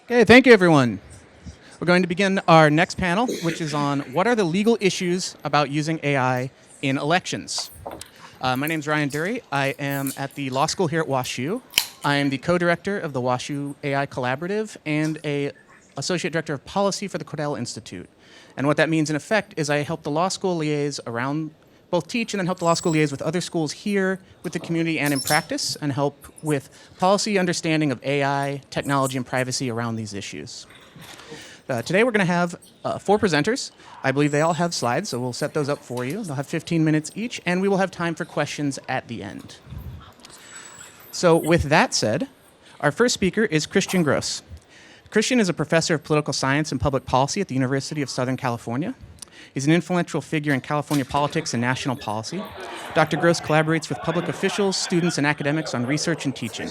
Okay, thank you, everyone. We're going to begin our next panel, which is on what are the legal issues about using AI in elections. My name is Ryan Dury. I am at the law school here at WashU. I am the co-director of the WashU AI Collaborative and a associate director of policy for the Cordell Institute. And what that means, in effect, is I help the law school liaise around, both teach and then help the law school liaise with other schools here, with the community, and in practice, and help with policy understanding of AI, technology, and privacy around these issues. Today we're going to have 4 presenters. I believe they all have slides, so we'll set those up for you. They'll have 15 minutes each, and we will have time for questions at the end. So with that said, our first speaker is Christian Grose. Christian is a professor of political science and public policy at the University of Southern California. He's an influential figure in California politics and national policy. Dr. Grose collaborates with public officials, students, and academics on research and teaching.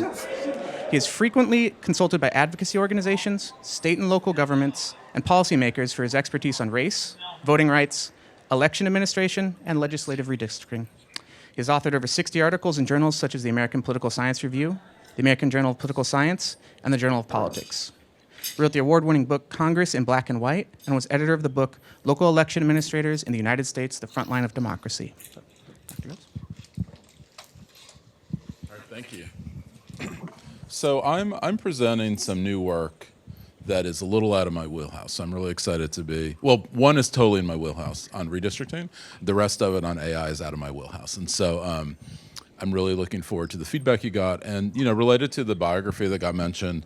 He is frequently consulted by advocacy organizations, state and local governments, and policymakers for his expertise on race, voting rights, election administration, and legislative redistricting. He has authored over 60 articles in journals such as the American Political Science Review, the American Journal of Political Science, and the Journal of Politics. He wrote the award-winning book Congress in Black and White and was editor of the book Local Election Administrators in the United States, The Front Line of Democracy. Dr. Grose? All right, thank you. So I'm presenting some new work that is a little out of my wheelhouse. I'm really excited to be, well, one is totally in my wheelhouse on redistricting. The rest of it on AI is out of my wheelhouse. And so I'm really looking forward to the feedback you got. And, related to the biography that got mentioned,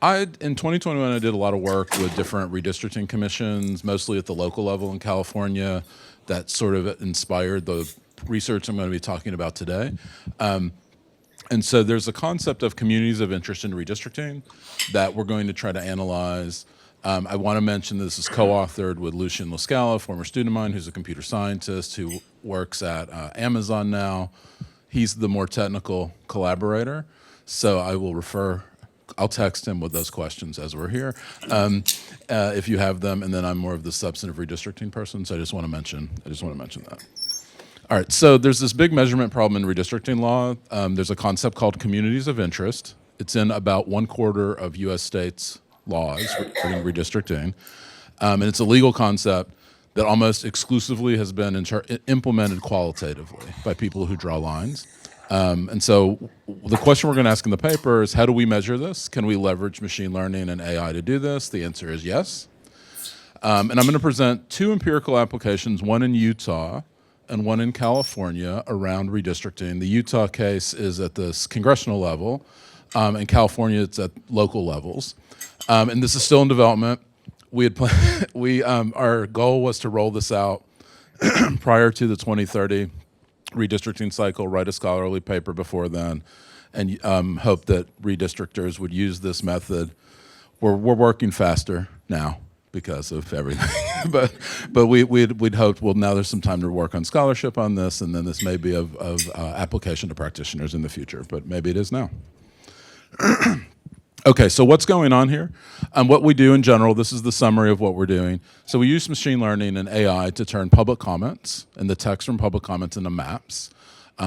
in 2021, I did a lot of work with different redistricting commissions, mostly at the local level in California, that sort of inspired the research I'm going to be talking about today. And so there's a concept of communities of interest in redistricting that we're going to try to analyze. I want to mention this is co-authored with Lucien Lascala, a former student of mine who's a computer scientist who works at Amazon now. He's the more technical collaborator. So I'll text him with those questions as we're here, if you have them. And then I'm more of the substantive redistricting person. So I just want to mention that. All right, so there's this big measurement problem in redistricting law. There's a concept called communities of interest. It's in about 1/4 of U.S. states' laws regarding redistricting. And it's a legal concept that almost exclusively has been implemented qualitatively by people who draw lines. And so the question we're going to ask in the paper is, how do we measure this? Can we leverage machine learning and AI to do this? The answer is yes. And I'm going to present 2 empirical applications, one in Utah and one in California around redistricting. The Utah case is at this congressional level. In California, it's at local levels. And this is still in development. Our goal was to roll this out prior to the 2030 redistricting cycle, write a scholarly paper before then, and hope that redistrictors would use this method. We're working faster now because of everything, but we'd hoped, well, now there's some time to work on scholarship on this, and then this may be of application to practitioners in the future, but maybe it is now. Okay, so what's going on here? What we do in general, this is the summary of what we're doing. So we use machine learning and AI to turn public comments and the text from public comments into maps.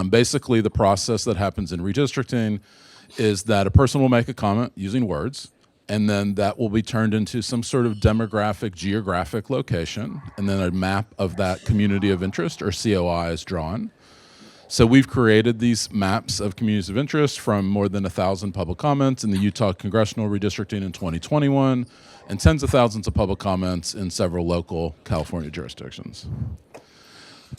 Basically, the process that happens in redistricting is that a person will make a comment using words, and then that will be turned into some sort of demographic, geographic location, and then a map of that community of interest, or COI, is drawn. So we've created these maps of communities of interest from more than 1,000 public comments in the Utah congressional redistricting in 2021, and tens of thousands of public comments in several local California jurisdictions.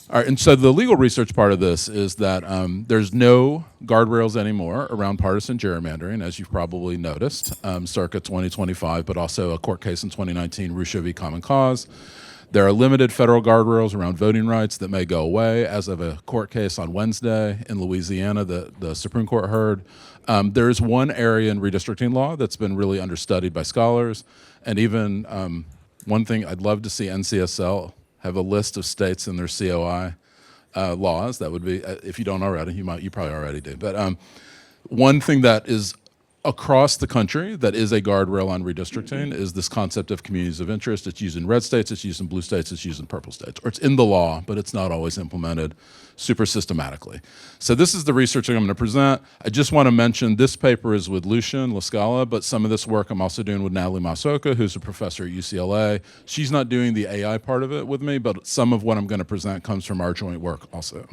All right, and so the legal research part of this is that there's no guardrails anymore around partisan gerrymandering, as you've probably noticed, circa 2025, but also a court case in 2019, Ruscio v. Common Cause. There are limited federal guardrails around voting rights that may go away, as of a court case on Wednesday in Louisiana that the Supreme Court heard. There is one area in redistricting law that's been really understudied by scholars, and even one thing I'd love to see NCSL have a list of states in their COI laws. That would be, if you don't already, you probably already do. But one thing that is across the country that is a guardrail on redistricting is this concept of communities of interest. It's used in red states, it's used in blue states, it's used in purple states. Or it's in the law, but it's not always implemented super systematically. So this is the research I'm going to present. I just want to mention this paper is with Lucien La Scala, but some of this work I'm also doing with Natalie Masoka, who's a professor at UCLA. She's not doing the AI part of it with me, but some of what I'm going to present comes from our joint work also.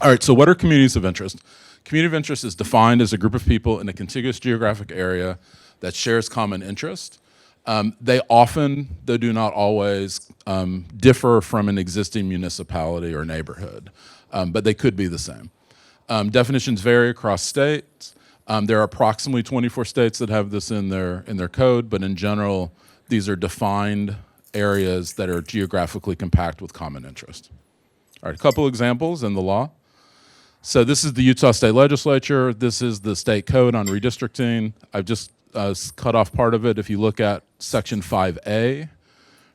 All right, so what are communities of interest? Community of interest is defined as a group of people in a contiguous geographic area that shares common interest. They often, though do not always, differ from an existing municipality or neighborhood, but they could be the same. Definitions vary across states. There are approximately 24 states that have this in their code, but in general, these are defined areas that are geographically compact with common interest. All right, a couple examples in the law. So this is the Utah State Legislature. This is the state code on redistricting. I've just cut off part of it. If you look at section 5A,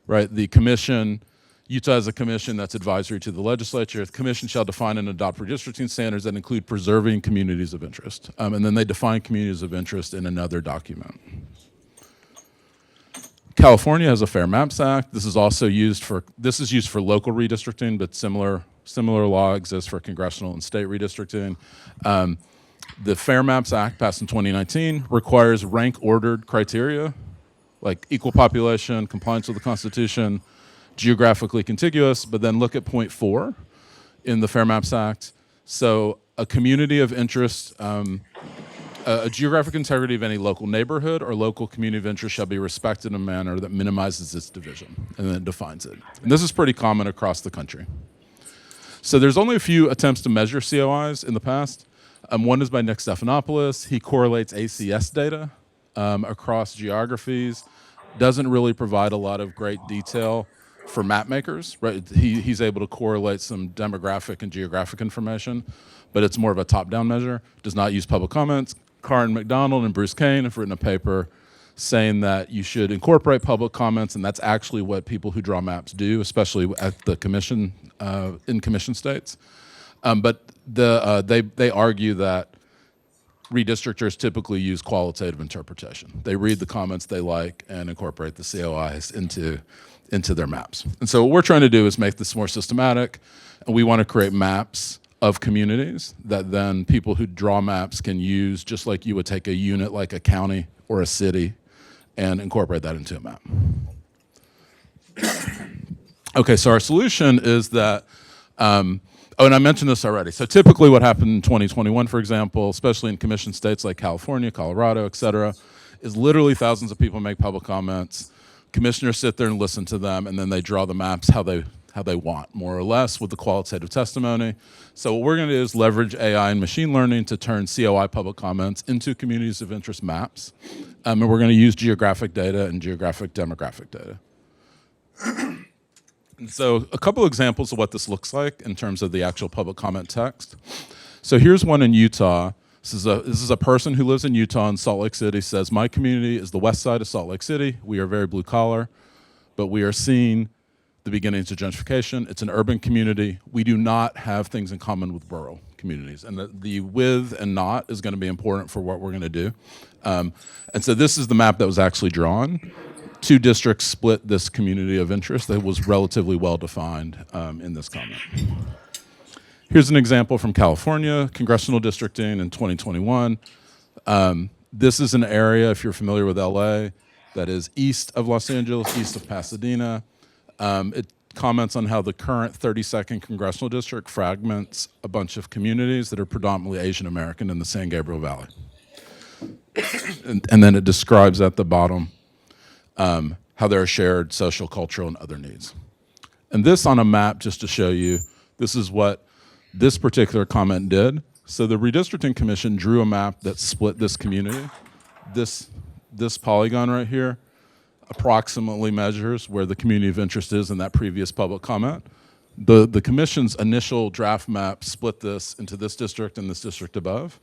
right, the commission, Utah is a commission that's advisory to the legislature. The commission shall define and adopt redistricting standards that include preserving communities of interest. And then they define communities of interest in another document. California has a Fair Maps Act. This is also used for local redistricting, but similar law exists for congressional and state redistricting. The Fair Maps Act, passed in 2019, requires rank-ordered criteria, like equal population, compliance with the Constitution, geographically contiguous, but then look at point 4 in the Fair Maps Act. So a community of interest, a geographic integrity of any local neighborhood or local community of interest shall be respected in a manner that minimizes its division, and then it defines it. And this is pretty common across the country. So there's only a few attempts to measure COIs in the past. One is by Nick Stephanopoulos. He correlates ACS data across geographies, doesn't really provide a lot of great detail for map makers, right? He's able to correlate some demographic and geographic information, but it's more of a top-down measure, does not use public comments. Karen McDonald and Bruce Kane have written a paper saying that you should incorporate public comments, and that's actually what people who draw maps do, especially at the commission, in commission states. But they argue that redistrictors typically use qualitative interpretation. They read the comments they like and incorporate the COIs into their maps. And so what we're trying to do is make this more systematic, and we want to create maps of communities that then people who draw maps can use, just like you would take a unit like a county or a city and incorporate that into a map. Okay, so our solution is that, and I mentioned this already. So typically what happened in 2021, for example, especially in commission states like California, Colorado, et cetera, is literally thousands of people make public comments. Commissioners sit there and listen to them, and then they draw the maps how they want, more or less, with the qualitative testimony. So what we're going to do is leverage AI and machine learning to turn COI public comments into communities of interest maps. And we're going to use geographic data and geographic demographic data. And so a couple examples of what this looks like in terms of the actual public comment text. So here's one in Utah. This is a person who lives in Utah, in Salt Lake City, says, my community is the west side of Salt Lake City. We are very blue collar, but we are seeing the beginnings of gentrification. It's an urban community. We do not have things in common with rural communities. And the with and not is going to be important for what we're going to do. And so this is the map that was actually drawn. 2 districts split this community of interest that was relatively well defined in this comment. Here's an example from California, congressional districting in 2021. This is an area, if you're familiar with LA, that is east of Los Angeles, east of Pasadena. It comments on how the current 32nd congressional district fragments a bunch of communities that are predominantly Asian American in the San Gabriel Valley. And then it describes at the bottom how there are shared social, cultural, and other needs. And this on a map, just to show you, this is what this particular comment did. So the Redistricting Commission drew a map that split this community. This polygon right here approximately measures where the community of interest is in that previous public comment. The commission's initial draft map split this into this district and this district above.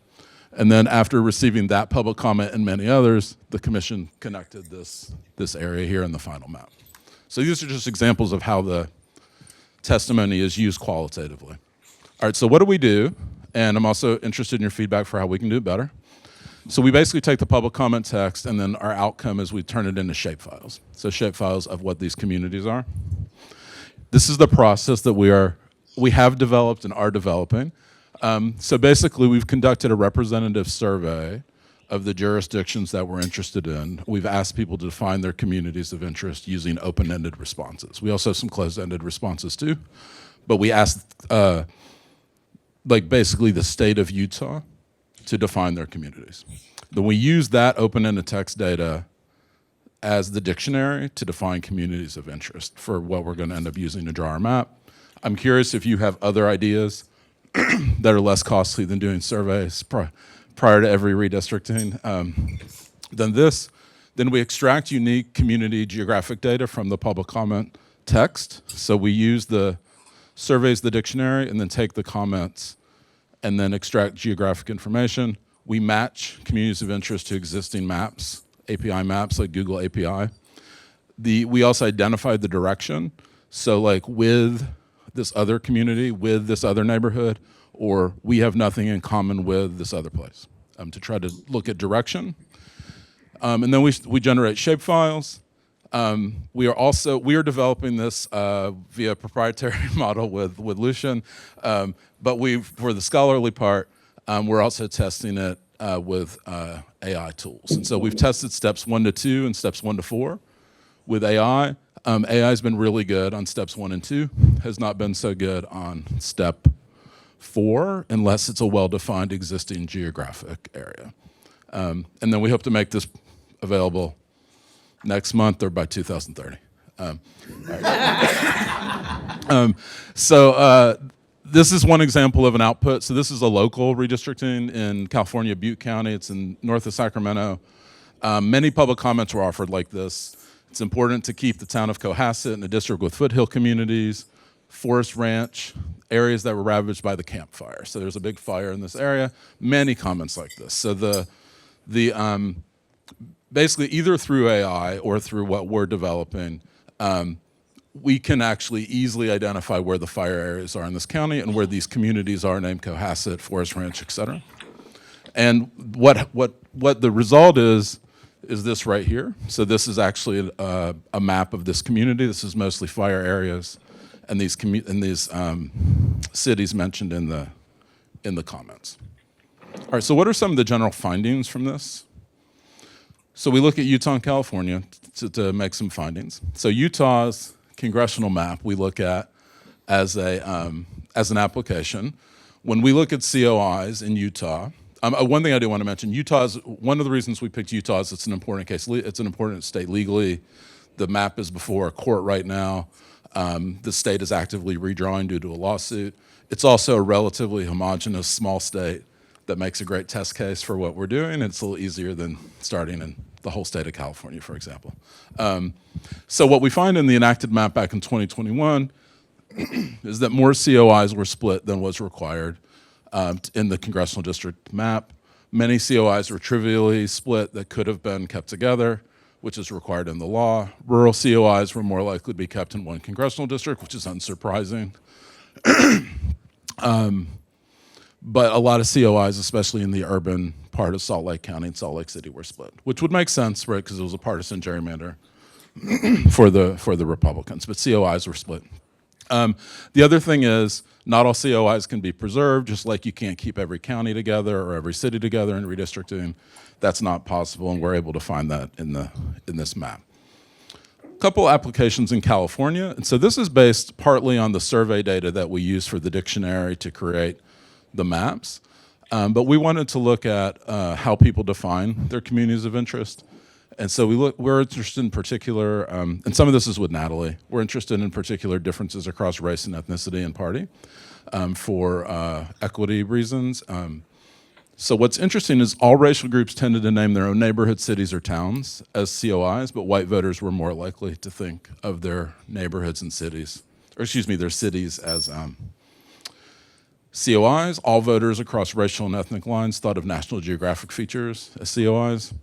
And then after receiving that public comment and many others, the commission connected this area here in the final map. So these are just examples of how the testimony is used qualitatively. All right, so what do we do? and I'm also interested in your feedback for how we can do it better. So we basically take the public comment text, and then our outcome is we turn it into shapefiles. So shapefiles of what these communities are. This is the process that we have developed and are developing. So basically, we've conducted a representative survey of the jurisdictions that we're interested in. We've asked people to define their communities of interest using open-ended responses. We also have some closed-ended responses too, but we asked basically the state of Utah to define their communities. Then we use that open-ended text data as the dictionary to define communities of interest for what we're going to end up using to draw our map. I'm curious if you have other ideas that are less costly than doing surveys prior to every redistricting. Then we extract unique community geographic data from the public comment text. So we use the surveys, the dictionary, and then take the comments and then extract geographic information. We match communities of interest to existing maps, API maps like Google API. We also identified the direction. So like with this other community, with this other neighborhood, or we have nothing in common with this other place, to try to look at direction. And then we generate shapefiles. We are developing this via proprietary model with Lucian, but for the scholarly part, we're also testing it with AI tools. And so we've tested steps 1 to 2 and steps 1 to 4 with AI. AI has been really good on steps 1 and 2, has not been so good on step 4 unless it's a well-defined existing geographic area. And then we hope to make this available next month or by 2030. This is one example of an output. So this is a local redistricting in California, Butte County. It's in north of Sacramento. Many public comments were offered like this. It's important to keep the town of Cohasset in a district with foothill communities, forest ranch, areas that were ravaged by the Camp Fire. So there's a big fire in this area. Many comments like this. So basically either through AI or through what we're developing, we can actually easily identify where the fire areas are in this county and where these communities are named Cohasset, Forest Ranch, et cetera. And what the result is this right here. So this is actually a map of this community. This is mostly fire areas and these cities mentioned in the comments. All right, so what are some of the general findings from this? So we look at Utah and California to make some findings. So Utah's congressional map we look at as an application. When we look at COIs in Utah, one thing I do want to mention, one of the reasons we picked Utah is it's an important case. It's an important state legally. The map is before a court right now. The state is actively redrawing due to a lawsuit. It's also a relatively homogeneous small state that makes a great test case for what we're doing. It's a little easier than starting in the whole state of California, for example. So what we find in the enacted map back in 2021 is that more COIs were split than was required in the congressional district map. Many COIs were trivially split that could have been kept together, which is required in the law. Rural COIs were more likely to be kept in one congressional district, which is unsurprising. But a lot of COIs, especially in the urban part of Salt Lake County and Salt Lake City, were split, which would make sense, right, because it was a partisan gerrymander for the Republicans, but COIs were split. The other thing is, not all COIs can be preserved, just like you can't keep every county together or every city together in redistricting. That's not possible, and we're able to find that in this map. A couple applications in California, and so this is based partly on the survey data that we use for the dictionary to create the maps, but we wanted to look at how people define their communities of interest. And so we're interested in particular, and some of this is with Natalie, we're interested in particular differences across race and ethnicity and party for equity reasons. So what's interesting is all racial groups tended to name their own neighborhoods, cities, or towns as COIs, but white voters were more likely to think of their neighborhoods and cities, or excuse me, their cities as COIs. All voters across racial and ethnic lines thought of National Geographic features as COIs.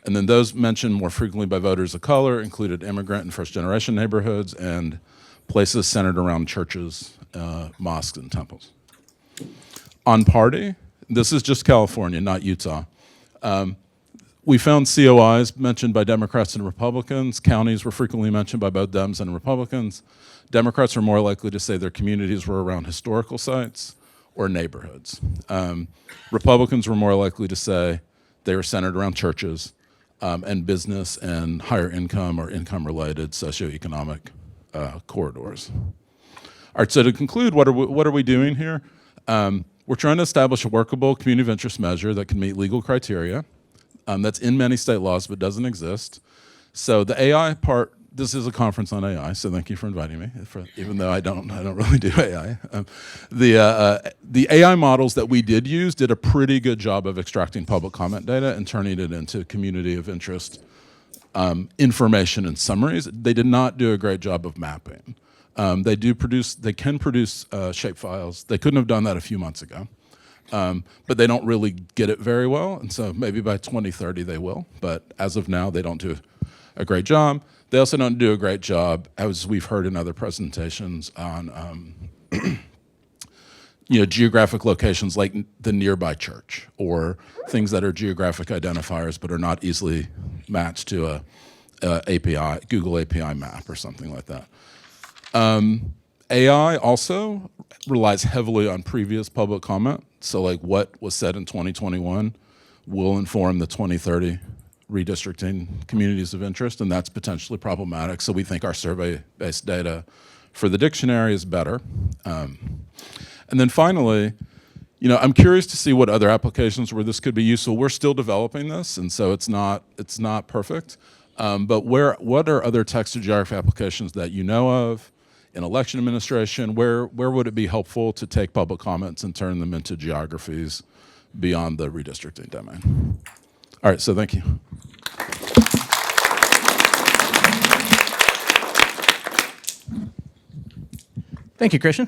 And then those mentioned more frequently by voters of color included immigrant and first-generation neighborhoods and places centered around churches, mosques, and temples. On party, this is just California, not Utah. We found COIs mentioned by Democrats and Republicans. Counties were frequently mentioned by both Dems and Republicans. Democrats are more likely to say their communities were around historical sites or neighborhoods. Republicans were more likely to say they were centered around churches and business and higher income or income-related socioeconomic corridors. All right, so to conclude, what are we doing here? We're trying to establish a workable community of interest measure that can meet legal criteria. That's in many state laws but doesn't exist. So the AI part, this is a conference on AI, so thank you for inviting me, even though I don't really do AI. The AI models that we did use did a pretty good job of extracting public comment data and turning it into community of interest information and summaries. They did not do a great job of mapping. They can produce shape files. They couldn't have done that a few months ago. But they don't really get it very well, and so maybe by 2030 they will. But as of now, they don't do a great job. They also don't do a great job, as we've heard in other presentations, on geographic locations like the nearby church, or things that are geographic identifiers but are not easily matched to a API, Google API map or something like that. AI also relies heavily on previous public comment. So like what was said in 2021 will inform the 2030 redistricting communities of interest, and that's potentially problematic. So we think our survey-based data for the dictionary is better. And then finally, I'm curious to see what other applications where this could be useful. We're still developing this, and so it's not perfect. But what are other text to geography applications that you know of in election administration? Where would it be helpful to take public comments and turn them into geographies beyond the redistricting domain? All right, so thank you. Thank you, Christian.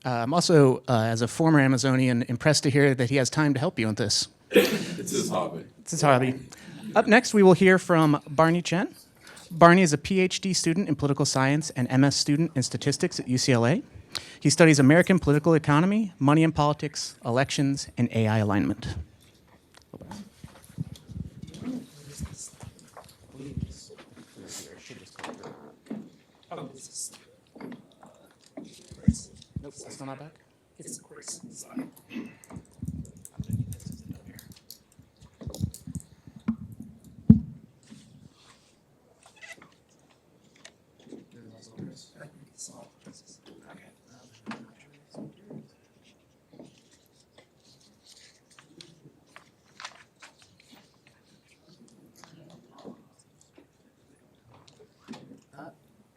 I'm also, as a former Amazonian, impressed to hear that he has time to help you with this. It's his hobby. It's his hobby. Up next, we will hear from Barney Chen. Barney is a PhD student in political science and MS student in statistics at UCLA. He studies American political economy, money and politics, elections, and AI alignment. Nope, that's still not back? It's course.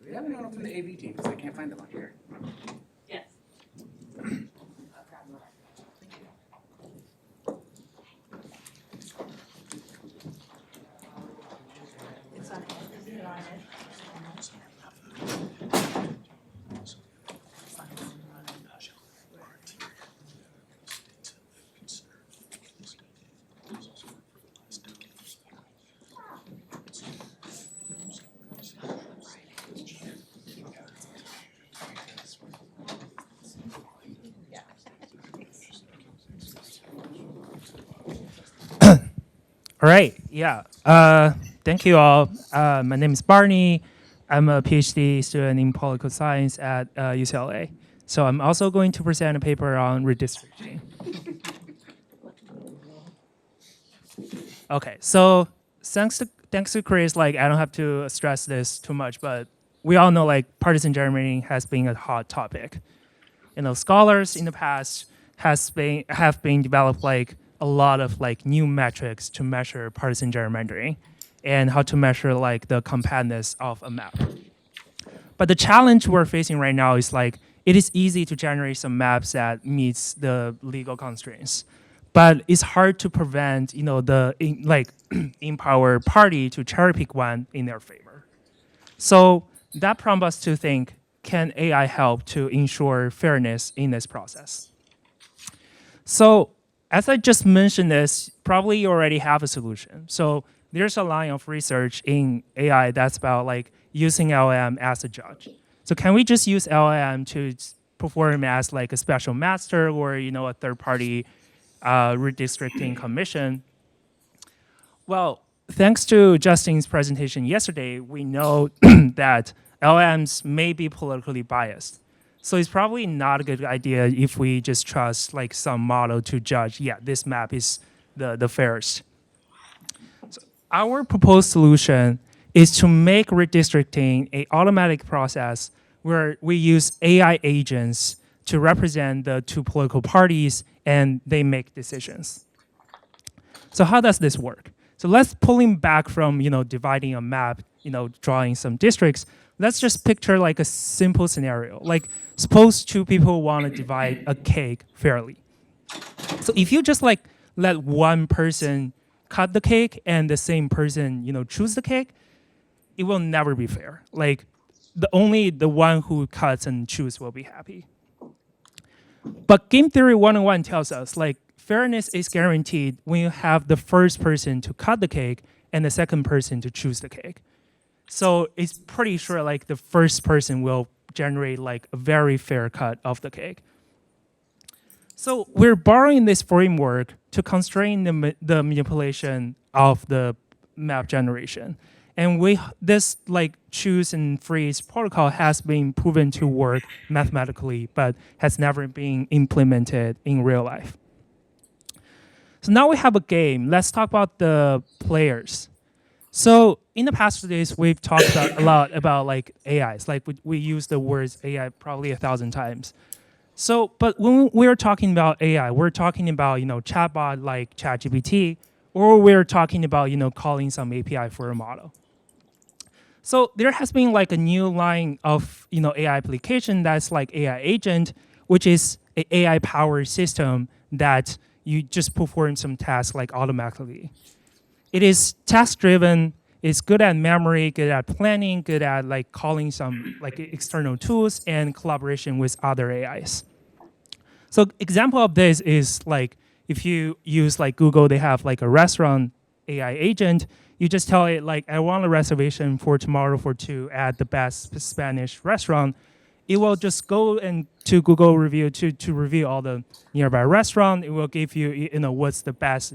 Do we have anyone from the AV team? Because I can't find them on here. Yes. It's on it. Is it on it? All right, yeah. Thank you all. My name is Barney. I'm a PhD student in political science at UCLA. So I'm also going to present a paper on redistricting. Okay, so thanks to Chris, I don't have to stress this too much, but we all know partisan gerrymandering has been a hot topic. Scholars in the past have been developed a lot of new metrics to measure partisan gerrymandering and how to measure the compactness of a map. But the challenge we're facing right now is it is easy to generate some maps that meets the legal constraints, but it's hard to prevent the in power party to cherry pick one in their favor. So that prompts us to think, can AI help to ensure fairness in this process? So as I just mentioned this, probably you already have a solution. So there's a line of research in AI that's about using LLM as a judge. So can we just use LLM to perform as like a special master or a third-party redistricting commission. Well, thanks to Justin's presentation yesterday, we know that LLMs may be politically biased. So it's probably not a good idea if we just trust like some model to judge, yeah, this map is the fairest. So our proposed solution is to make redistricting an automatic process where we use AI agents to represent the two political parties and they make decisions. So how does this work? So let's pulling back from dividing a map, drawing some districts. Let's just picture like a simple scenario. Like suppose two people want to divide a cake fairly. So if you just like let one person cut the cake and the same person choose the cake, it will never be fair. Like only the one who cuts and chooses will be happy. But game theory 101 tells us like fairness is guaranteed when you have the first person to cut the cake and the second person to choose the cake. So it's pretty sure like the first person will generate like a very fair cut of the cake. So we're borrowing this framework to constrain the manipulation of the map generation. And this like choose and freeze protocol has been proven to work mathematically, but has never been implemented in real life. So now we have a game. Let's talk about the players. So in the past 2 days, we've talked a lot about like AIs. Like we use the words AI probably 1,000 times. So, but when we're talking about AI, we're talking about chatbot like ChatGPT, or we're talking about calling some API for a model. So there has been like a new line of AI application that's like AI agent, which is an AI powered system that you just perform some tasks like automatically. It is task driven. It's good at memory, good at planning, good at like calling some like external tools and collaboration with other AIs. So example of this is like if you use like Google, they have like a restaurant AI agent. You just tell it like I want a reservation for tomorrow for 2 at the best Spanish restaurant. It will just go and to Google review to review all the nearby restaurant. It will give you what's the best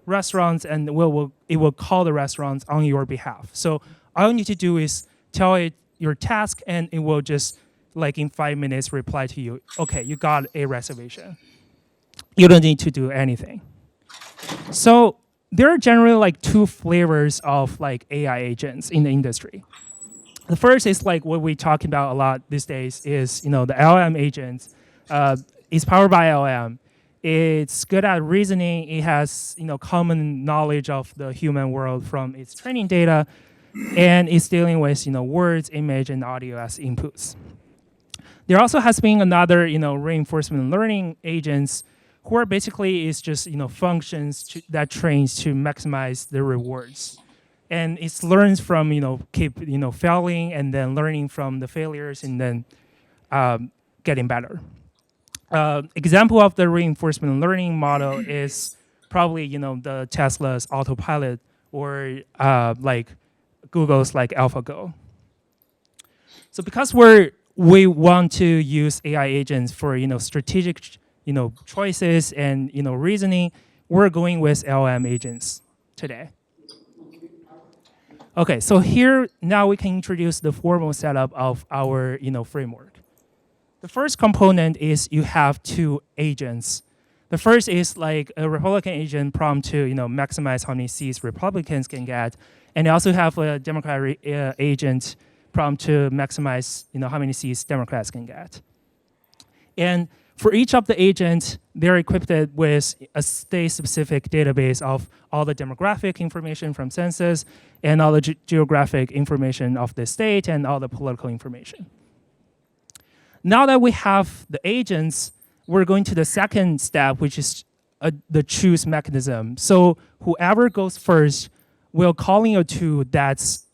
restaurants, and it will call the restaurants on your behalf. So all you need to do is tell it your task, and it will just like in 5 minutes reply to you. Okay, you got a reservation. You don't need to do anything. So there are generally like 2 flavors of like AI agents in the industry. The first is like what we talk about a lot these days is the LLM agents. It's powered by LLM. It's good at reasoning. It has common knowledge of the human world from its training data, and it's dealing with words, image, and audio as inputs. There also has been another reinforcement learning agents who are basically is just functions that trains to maximize the rewards. And it learns from keep failing and then learning from the failures and then getting better. Example of the reinforcement learning model is probably the Tesla's autopilot or like Google's like AlphaGo. So because we want to use AI agents for strategic choices and reasoning, we're going with LLM agents today. Okay, so here now we can introduce the formal setup of our framework. The first component is you have 2 agents. The first is like a Republican agent prompt to maximize how many seats Republicans can get, and you also have a Democrat agent prompt to maximize how many seats Democrats can get. And for each of the agents, they're equipped with a state-specific database of all the demographic information from census and all the geographic information of the state and all the political information. Now that we have the agents, we're going to the second step, which is the choose mechanism. So whoever goes first will calling a tool that's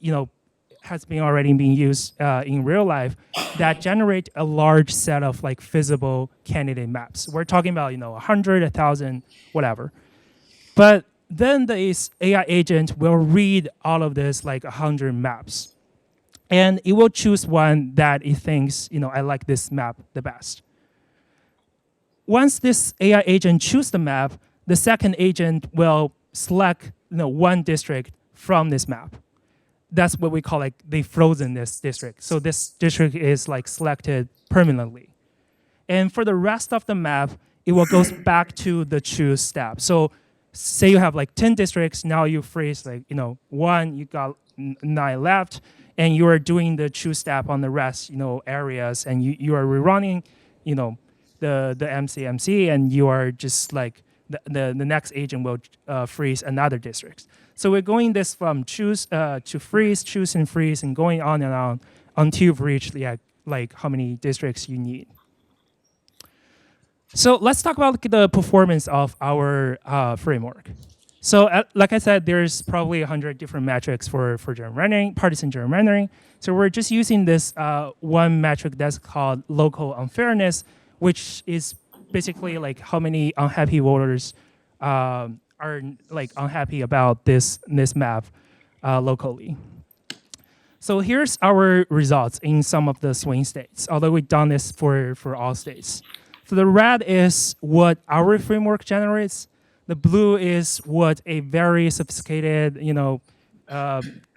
has been already being used in real life that generate a large set of like feasible candidate maps. We're talking about 100, 1,000, whatever. But then this AI agent will read all of this like 100 maps, and it will choose one that it thinks I like this map the best. once this AI agent chooses the map, the second agent will select one district from this map. That's what we call like they frozen this district. So this district is like selected permanently. And for the rest of the map, it will go back to the choose step. So say you have like 10 districts, now you freeze like, one, you got 9 left, and you are doing the choose step on the rest, areas, and you are rerunning, the MCMC, and you are just like, the next agent will freeze another district. So we're going this from choose to freeze, choose and freeze, and going on and on until you've reached like how many districts you need. So let's talk about the performance of our framework. So like I said, there's probably 100 different metrics for gerrymandering, partisan gerrymandering. So we're just using this one metric that's called local unfairness, which is basically like how many unhappy voters are like unhappy about this map locally. So here's our results in some of the swing states, although we've done this for all states. So the red is what our framework generates. The blue is what a very sophisticated,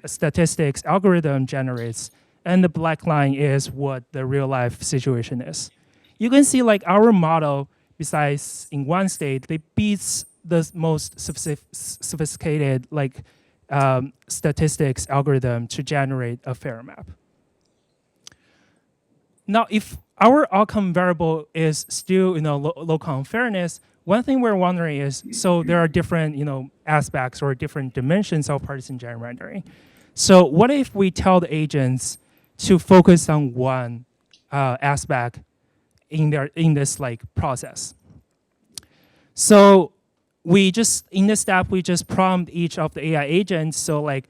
statistics algorithm generates. And the black line is what the real life situation is. You can see like our model, besides in one state, they beats the most sophisticated like statistics algorithm to generate a fair map. Now, if our outcome variable is still local unfairness, one thing we're wondering is, so there are different aspects or different dimensions of partisan gerrymandering. So what if we tell the agents to focus on one aspect in this like process? So in this step, we just prompt each of the AI agents, so like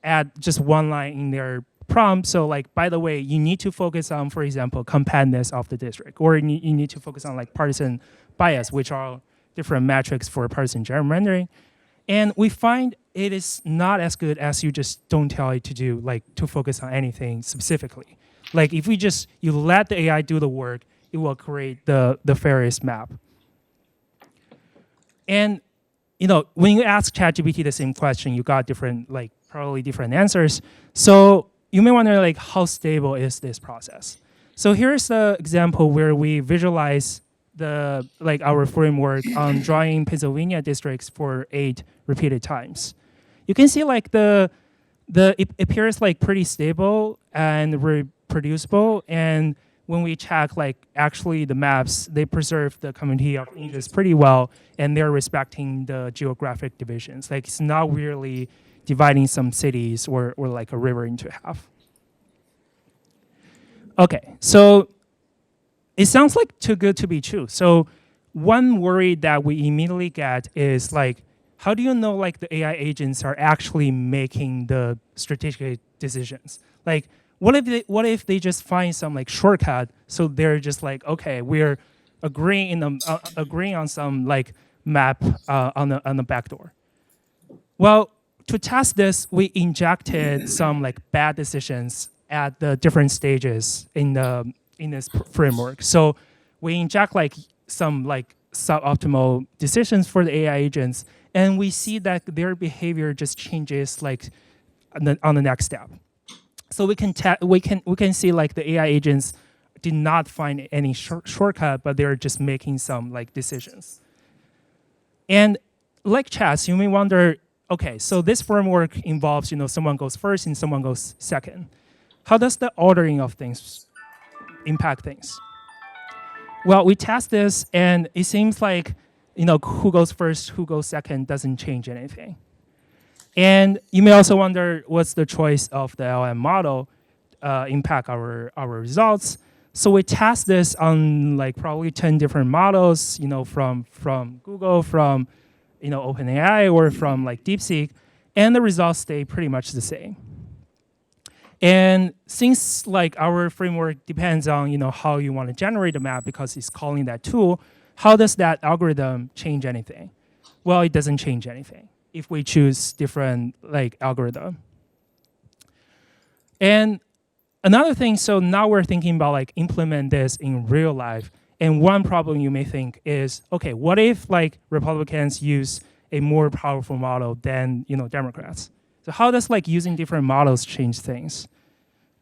add just one line in their prompt. So like, by the way, you need to focus on, for example, compactness of the district, or you need to focus on like partisan bias, which are different metrics for partisan gerrymandering. And we find it is not as good as you just don't tell it to do, like to focus on anything specifically. Like if you let the AI do the work, it will create the fairest map. And when you ask ChatGPT the same question, you got probably different answers. So you may wonder like how stable is this process? So here's the example where we visualize our framework on drawing Pennsylvania districts for 8 repeated times. You can see like it appears like pretty stable and reproducible, and when we check like actually the maps, they preserve the community of interest pretty well, and they're respecting the geographic divisions. Like it's not really dividing some cities or like a river into half. Okay, so it sounds like too good to be true. So one worry that we immediately get is like, how do you know like the AI agents are actually making the strategic decisions? Like, what if they just find some like shortcut? So they're just like, okay, we're agreeing on some like map on the backdoor. Well, to test this, we injected some like bad decisions at the different stages in this framework. So we inject like some like suboptimal decisions for the AI agents, and we see that their behavior just changes like on the next step. So we can see like the AI agents did not find any shortcut, but they're just making some like decisions. And like chess, you may wonder, okay, so this framework involves someone goes first and someone goes second. How does the ordering of things impact things? Well, we test this, and it seems like who goes first, who goes second doesn't change anything. And you may also wonder, what's the choice of the LM model impact our results? So we test this on like probably 10 different models, from Google, from OpenAI, or from like DeepSeek, and the results stay pretty much the same. And since like our framework depends on how you want to generate a map, because it's calling that tool, how does that algorithm change anything? Well, it doesn't change anything if we choose different like algorithm. And another thing, so now we're thinking about like implement this in real life, And one problem you may think is, okay, what if like Republicans use a more powerful model than Democrats? So how does like using different models change things?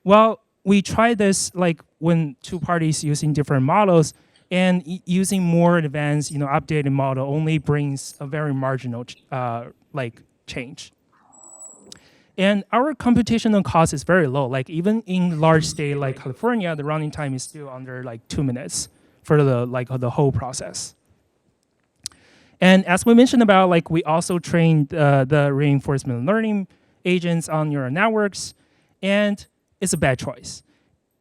Well, we tried this like when two parties using different models, and using more advanced, updated model only brings a very marginal like change. And our computational cost is very low. Like even in large state like California, the running time is still under like 2 minutes for the whole process. And as we mentioned about, like we also trained the reinforcement learning agents on neural networks, and it's a bad choice.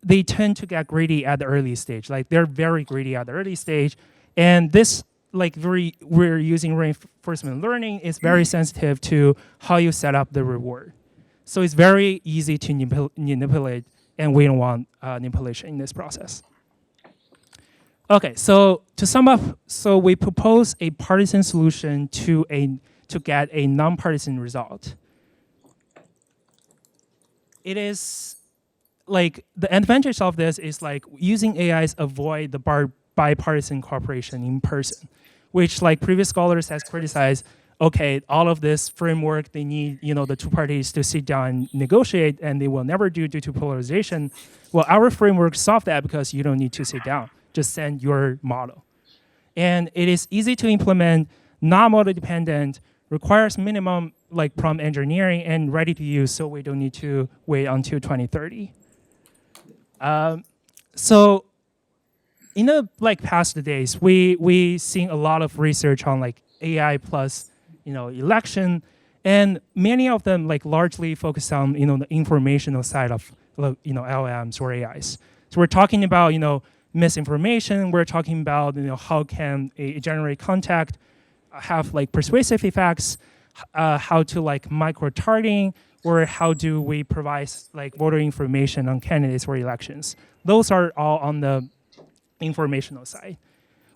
They tend to get greedy at the early stage. Like they're very greedy at the early stage, and this like we're using reinforcement learning is very sensitive to how you set up the reward. So it's very easy to manipulate, and we don't want manipulation in this process. Okay, so to sum up, so we propose a partisan solution to get a nonpartisan result. It is like the advantage of this is like using AIs avoid the bipartisan cooperation in person, which like previous scholars has criticized. Okay, all of this framework, they need the two parties to sit down and negotiate, and they will never do due to polarization. Well, our framework solved that because you don't need to sit down. Just send your model. And it is easy to implement, non-model dependent, requires minimum like prompt engineering, and ready to use, so we don't need to wait until 2030. So in the like past days, we seen a lot of research on like AI plus election, and many of them like largely focus on the informational side of LLMs or AIs. So we're talking about misinformation. We're talking about how can a generate contact have like persuasive effects, how to like micro targeting, or how do we provide like voter information on candidates for elections. Those are all on the informational side.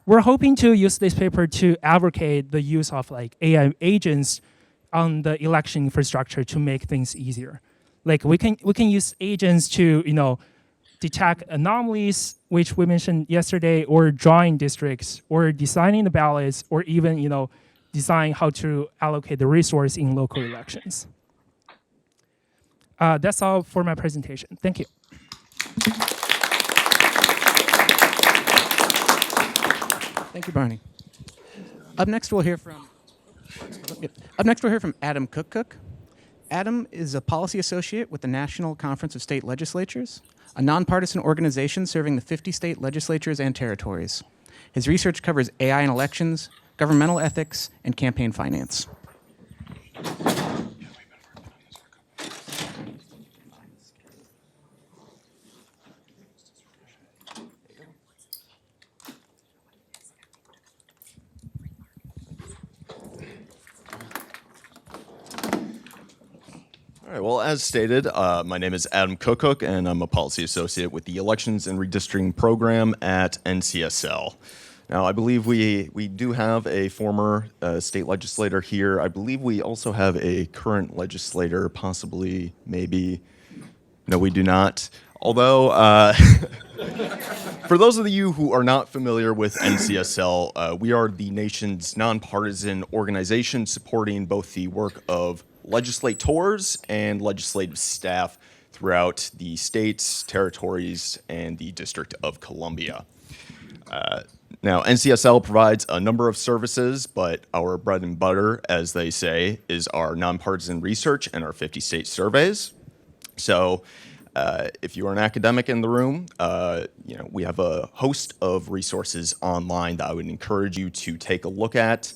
We're hoping to use this paper to advocate the use of like AI agents on the election infrastructure to make things easier. Like we can use agents to detect anomalies, which we mentioned yesterday, or drawing districts, or designing the ballots, or even design how to allocate the resource in local elections. That's all for my presentation. Thank you. Thank you, Barney. Up next, we'll hear from Adam Kuckuk. Adam is a policy associate with the National Conference of State Legislatures, a nonpartisan organization serving the 50 state legislatures and territories. His research covers AI in elections, governmental ethics, and campaign finance. All right, well, as stated, my name is Adam Kuckuk, and I'm a policy associate with the Elections and Redistricting Program at NCSL. Now, I believe we do have a former state legislator here. I believe we also have a current legislator, possibly, maybe. No, we do not. Although, for those of you who are not familiar with NCSL, we are the nation's nonpartisan organization supporting both the work of legislators and legislative staff throughout the states, territories, and the District of Columbia. Now, NCSL provides a number of services, but our bread and butter, as they say, is our nonpartisan research and our 50-state surveys. So if you are an academic in the room, we have a host of resources online that I would encourage you to take a look at.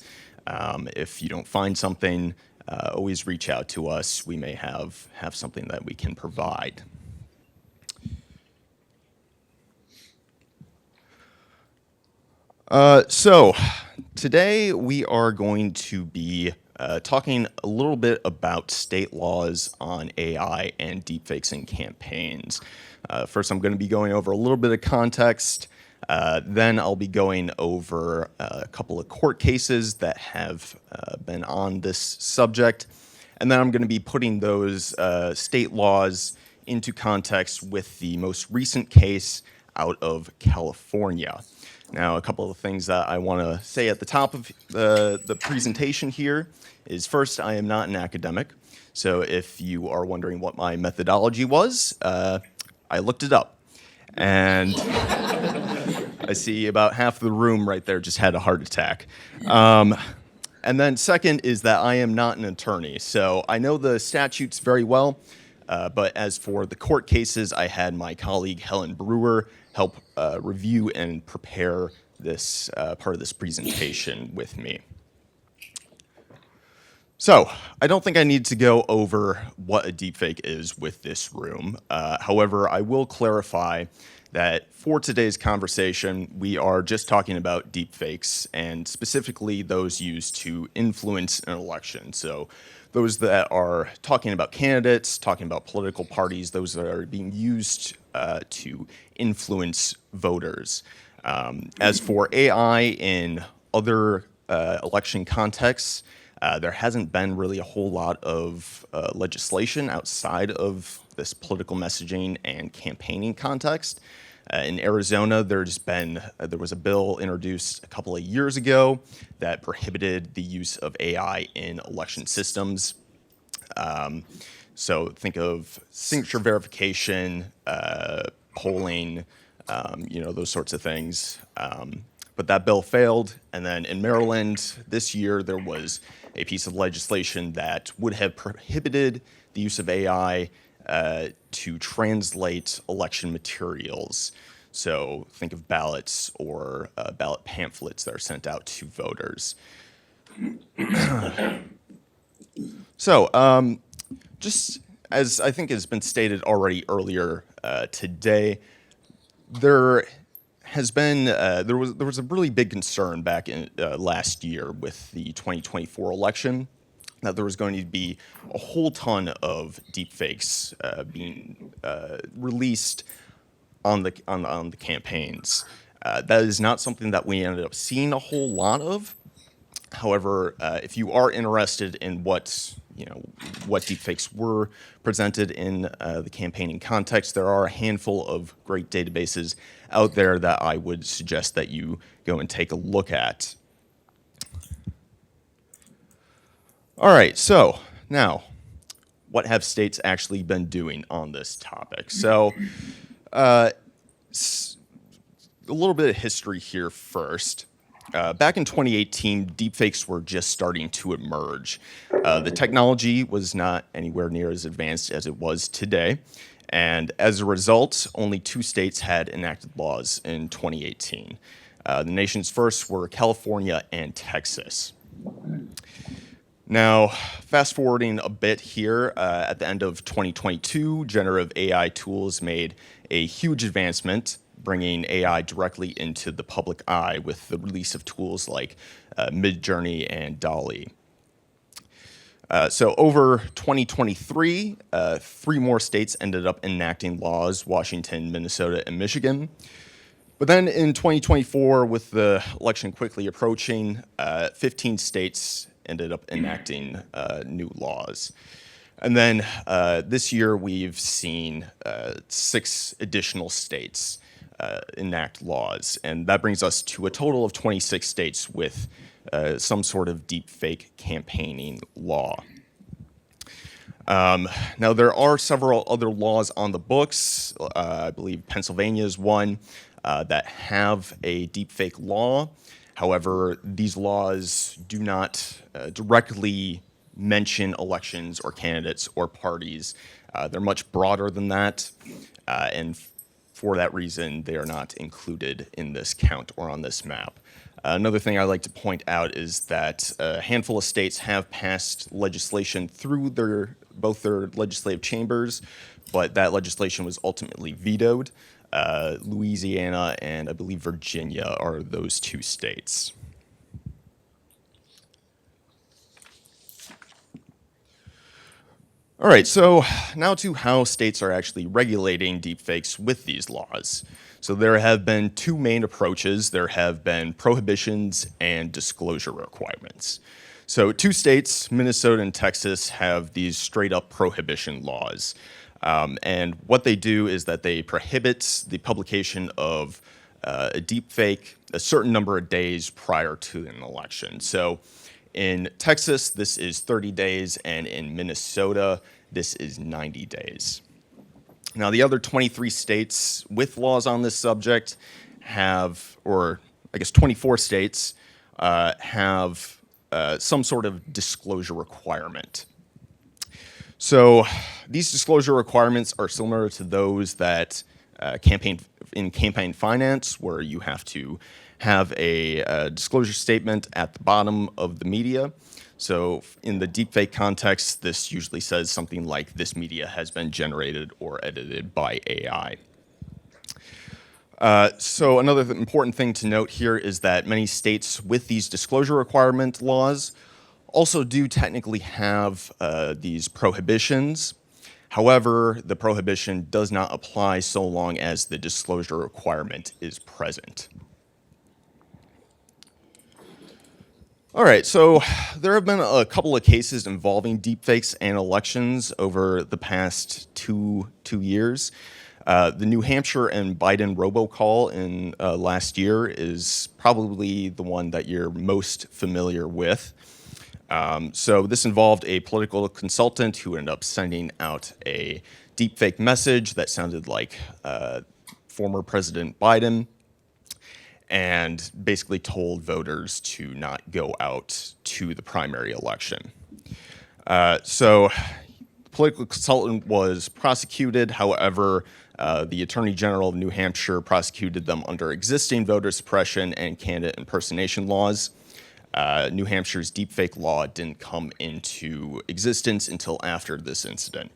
If you don't find something, always reach out to us. We may have something that we can provide. So today we are going to be talking a little bit about state laws on AI and deepfakes in campaigns. First, I'm going to be going over a little bit of context. Then I'll be going over a couple of court cases that have been on this subject. And then I'm going to be putting those state laws into context with the most recent case out of California. Now, a couple of things that I want to say at the top of the presentation here is first, I am not an academic. So if you are wondering what my methodology was, I looked it up. And I see about half the room right there just had a heart attack. And then second is that I am not an attorney. So I know the statutes very well, but as for the court cases, I had my colleague Helen Brewer help review and prepare this part of this presentation with me. So I don't think I need to go over what a deepfake is with this room. However, I will clarify that for today's conversation, we are just talking about deepfakes and specifically those used to influence an election. So those that are talking about candidates, talking about political parties, those that are being used to influence voters. As for AI in other election contexts, there hasn't been really a whole lot of legislation outside of this political messaging and campaigning context. In Arizona, there was a bill introduced a couple of years ago that prohibited the use of AI in election systems. So think of signature verification, polling, those sorts of things. But that bill failed. And then in Maryland this year, there was a piece of legislation that would have prohibited the use of AI to translate election materials. So think of ballots or ballot pamphlets that are sent out to voters. So just as I think has been stated already earlier today, there was a really big concern back in last year with the 2024 election that there was going to be a whole ton of deepfakes being released on the campaigns. That is not something that we ended up seeing a whole lot of. However, if you are interested in what deepfakes were presented in the campaigning context, there are a handful of great databases out there that I would suggest that you go and take a look at. All right, so now, what have states actually been doing on this topic? So, a little bit of history here first. Back in 2018, deepfakes were just starting to emerge. The technology was not anywhere near as advanced as it was today. And as a result, only 2 states had enacted laws in 2018. The nation's first were California and Texas. Now, fast forwarding a bit here, at the end of 2022, generative AI tools made a huge advancement, bringing AI directly into the public eye with the release of tools like Midjourney and DALL-E. So over 2023, 3 more states ended up enacting laws: Washington, Minnesota, and Michigan. But then in 2024, with the election quickly approaching, 15 states ended up enacting new laws. And then this year, we've seen 6 additional states enact laws. And that brings us to a total of 26 states with some sort of deepfake campaigning law. Now, there are several other laws on the books. I believe Pennsylvania is one that have a deepfake law. However, these laws do not directly mention elections or candidates or parties. They're much broader than that. And for that reason, they are not included in this count or on this map. Another thing I'd like to point out is that a handful of states have passed legislation through both their legislative chambers, but that legislation was ultimately vetoed. Louisiana and I believe Virginia are those 2 states. All right, so now to how states are actually regulating deepfakes with these laws. So there have been 2 main approaches. There have been prohibitions and disclosure requirements. So 2 states, Minnesota and Texas, have these straight up prohibition laws. And what they do is that they prohibit the publication of a deepfake a certain number of days prior to an election. So in Texas, this is 30 days, and in Minnesota, this is 90 days. Now, the other 23 states with laws on this subject have, or I guess 24 states, have some sort of disclosure requirement. So these disclosure requirements are similar to those that campaign finance, where you have to have a disclosure statement at the bottom of the media. So in the deepfake context, this usually says something like, this media has been generated or edited by AI. So another important thing to note here is that many states with these disclosure requirement laws also do technically have these prohibitions. However, the prohibition does not apply so long as the disclosure requirement is present. All right, so there have been a couple of cases involving deepfakes and elections over the past two years. The New Hampshire and Biden robocall in last year is probably the one that you're most familiar with. So this involved a political consultant who ended up sending out a deepfake message that sounded like former President Biden, and basically told voters to not go out to the primary election. So the political consultant was prosecuted. However, the Attorney General of New Hampshire prosecuted them under existing voter suppression and candidate impersonation laws. New Hampshire's deepfake law didn't come into existence until after this incident.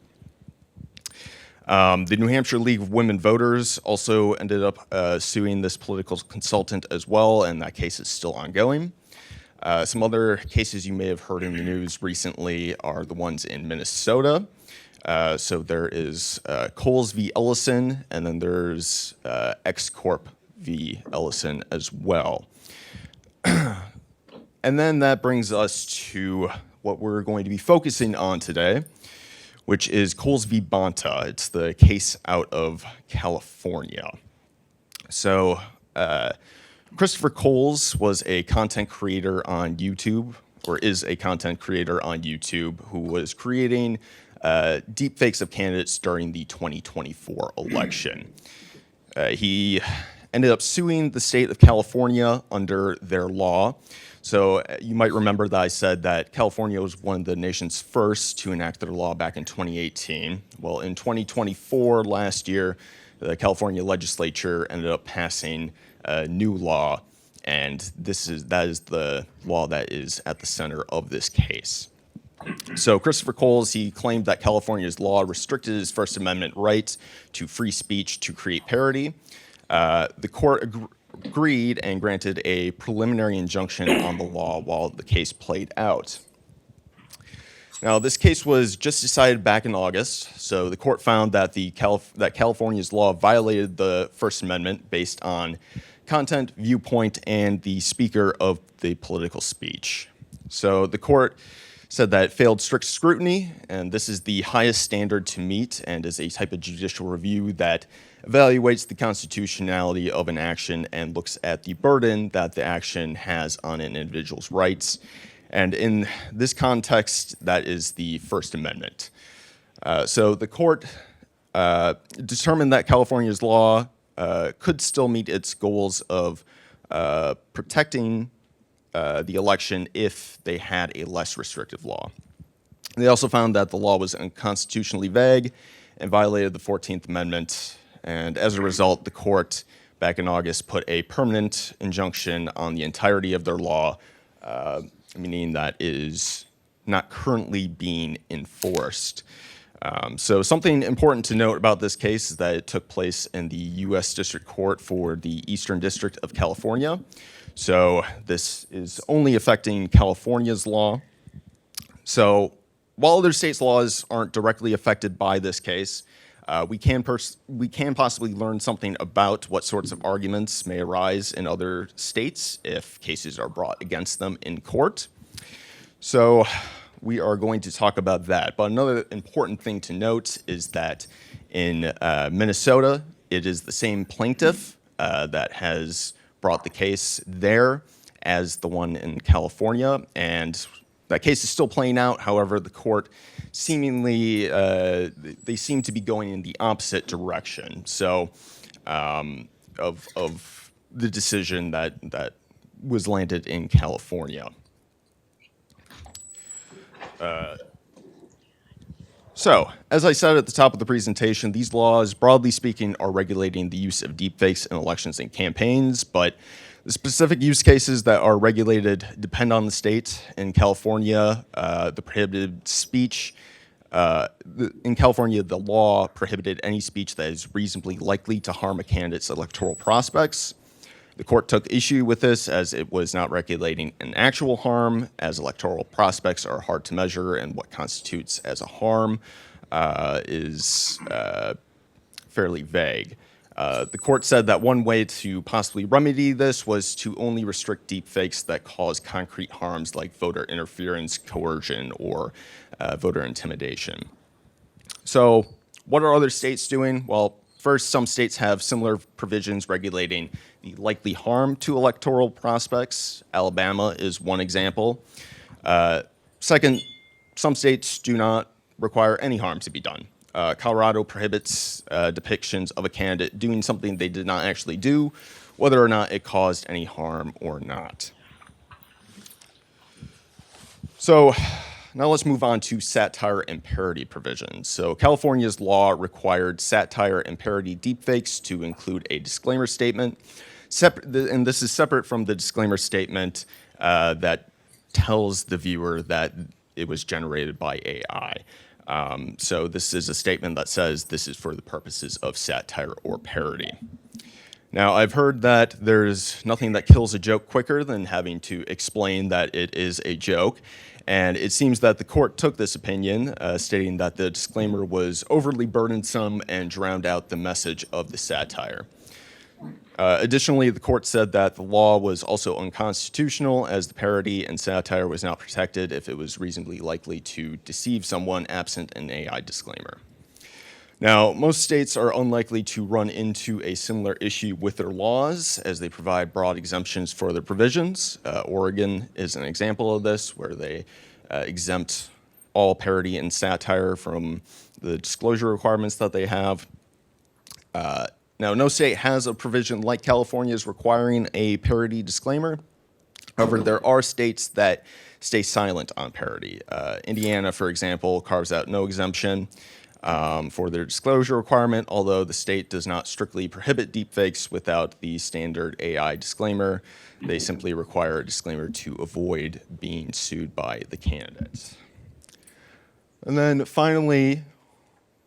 The New Hampshire League of Women Voters also ended up suing this political consultant as well, and that case is still ongoing. Some other cases you may have heard in the news recently are the ones in Minnesota. So there is Coles v. Ellison, and then there's X Corp v. Ellison as well. And then that brings us to what we're going to be focusing on today, which is Coles v. Bonta. It's the case out of California. So Christopher Coles was a content creator on YouTube, or is a content creator on YouTube, who was creating deepfakes of candidates during the 2024 election. He ended up suing the state of California under their law. So you might remember that I said that California was one of the nation's first to enact their law back in 2018. Well, in 2024, last year, the California Legislature ended up passing a new law, and that is the law that is at the center of this case. So Christopher Coles, he claimed that California's law restricted his First Amendment right to free speech to create parody. The court agreed and granted a preliminary injunction on the law while the case played out. Now, this case was just decided back in August, so the court found that that California's law violated the First Amendment based on content, viewpoint, and the speaker of the political speech. So the court said that it failed strict scrutiny, and this is the highest standard to meet and is a type of judicial review that evaluates the constitutionality of an action and looks at the burden that the action has on an individual's rights. And in this context, that is the First Amendment. So the court determined that California's law could still meet its goals of protecting the election if they had a less restrictive law. They also found that the law was unconstitutionally vague and violated the 14th Amendment. And as a result, the court back in August put a permanent injunction on the entirety of their law, meaning that it is not currently being enforced. So something important to note about this case is that it took place in the U.S. District Court for the Eastern District of California. So this is only affecting California's law. So while other states' laws aren't directly affected by this case, we can possibly learn something about what sorts of arguments may arise in other states if cases are brought against them in court. So we are going to talk about that. But another important thing to note is that in Minnesota, it is the same plaintiff that has brought the case there as the one in California, and that case is still playing out. However, the court seemingly, they seem to be going in the opposite direction. So, of the decision that was landed in California. So, as I said at the top of the presentation, these laws, broadly speaking, are regulating the use of deepfakes in elections and campaigns, but the specific use cases that are regulated depend on the state. In California, the prohibited speech, in California, the law prohibited any speech that is reasonably likely to harm a candidate's electoral prospects. The court took issue with this as it was not regulating an actual harm, as electoral prospects are hard to measure, and what constitutes as a harm is fairly vague. The court said that one way to possibly remedy this was to only restrict deepfakes that cause concrete harms like voter interference, coercion, or voter intimidation. So what are other states doing? Well, first, some states have similar provisions regulating the likely harm to electoral prospects. Alabama is one example. Second, some states do not require any harm to be done. Colorado prohibits depictions of a candidate doing something they did not actually do, whether or not it caused any harm or not. So now let's move on to satire and parody provisions. So California's law required satire and parody deepfakes to include a disclaimer statement, and this is separate from the disclaimer statement that tells the viewer that it was generated by AI. So this is a statement that says this is for the purposes of satire or parody. Now, I've heard that there's nothing that kills a joke quicker than having to explain that it is a joke. And it seems that the court took this opinion, stating that the disclaimer was overly burdensome and drowned out the message of the satire. Additionally, the court said that the law was also unconstitutional, as the parody and satire was not protected if it was reasonably likely to deceive someone absent an AI disclaimer. Now, most states are unlikely to run into a similar issue with their laws, as they provide broad exemptions for their provisions. Oregon is an example of this, where they exempt all parody and satire from the disclosure requirements that they have. Now, no state has a provision like California's requiring a parody disclaimer. However, there are states that stay silent on parody. Indiana, for example, carves out no exemption for their disclosure requirement, although the state does not strictly prohibit deepfakes without the standard AI disclaimer. They simply require a disclaimer to avoid being sued by the candidate. And then finally,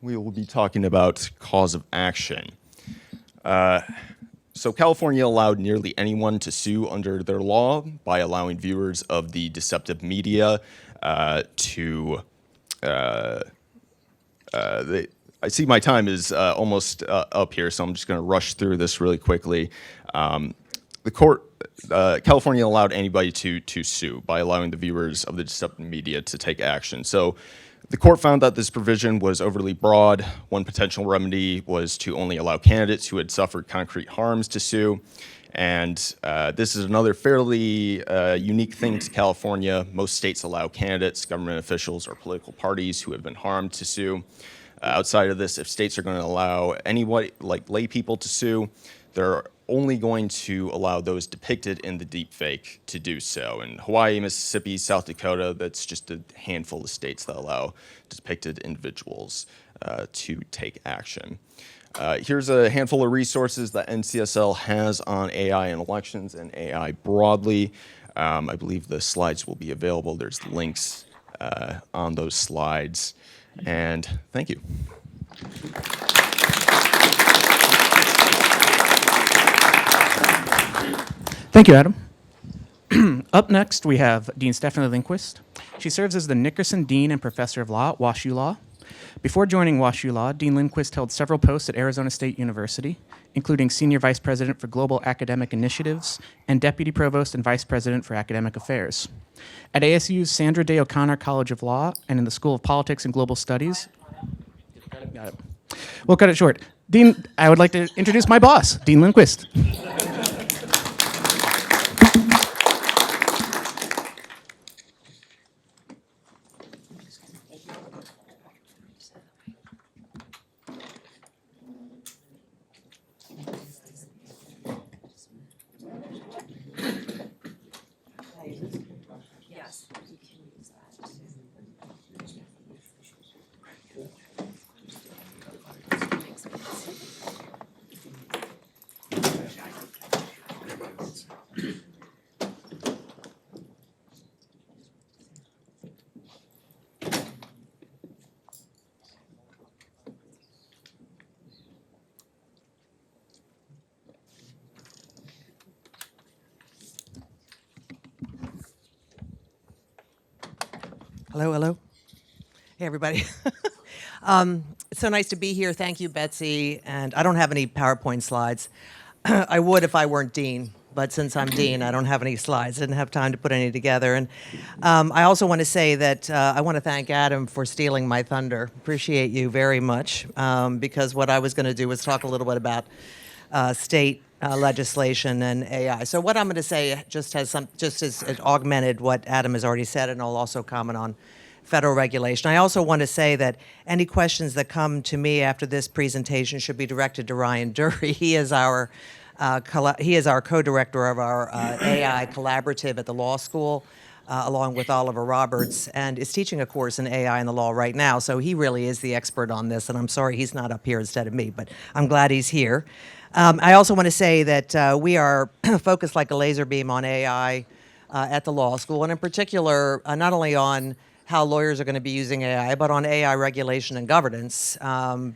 we will be talking about cause of action. So California allowed nearly anyone to sue under their law by allowing viewers of the deceptive media I see my time is almost up here, so I'm just going to rush through this really quickly. California allowed anybody to sue by allowing the viewers of the deceptive media to take action. So the court found that this provision was overly broad. One potential remedy was to only allow candidates who had suffered concrete harms to sue. And this is another fairly unique thing to California. Most states allow candidates, government officials, or political parties who have been harmed to sue. Outside of this, if states are going to allow anybody, like lay people, to sue, they're only going to allow those depicted in the deepfake to do so. In Hawaii, Mississippi, South Dakota, that's just a handful of states that allow depicted individuals to take action. Here's a handful of resources that NCSL has on AI in elections and AI broadly. I believe the slides will be available. There's links on those slides. And thank you. Thank you, Adam. Up next, we have Dean Stefanie Linquist. She serves as the Nickerson Dean and Professor of Law at WashU Law. Before joining WashU Law, Dean Linquist held several posts at Arizona State University, including Senior Vice President for Global Academic Initiatives and Deputy Provost and Vice President for Academic Affairs. At ASU's Sandra Day O'Connor College of Law and in the School of Politics and Global Studies. Got it. We'll cut it short. Dean, I would like to introduce my boss, Dean Linquist. Hello, hello. Hey, everybody. It's so nice to be here. Thank you, Betsy. And I don't have any PowerPoint slides. I would if I weren't Dean, but since I'm Dean, I don't have any slides. I didn't have time to put any together. And I also want to say that I want to thank Adam for stealing my thunder. Appreciate you very much, because what I was going to do was talk a little bit about state legislation and AI. So what I'm going to say just as it augmented what Adam has already said, and I'll also comment on federal regulation. I also want to say that any questions that come to me after this presentation should be directed to Ryan Dury. He is our co-director of our AI collaborative at the law school, along with Oliver Roberts, and is teaching a course in AI in the law right now. So he really is the expert on this, and I'm sorry he's not up here instead of me, but I'm glad he's here. I also want to say that we are focused like a laser beam on AI at the law school, and in particular, not only on how lawyers are going to be using AI, but on AI regulation and governance,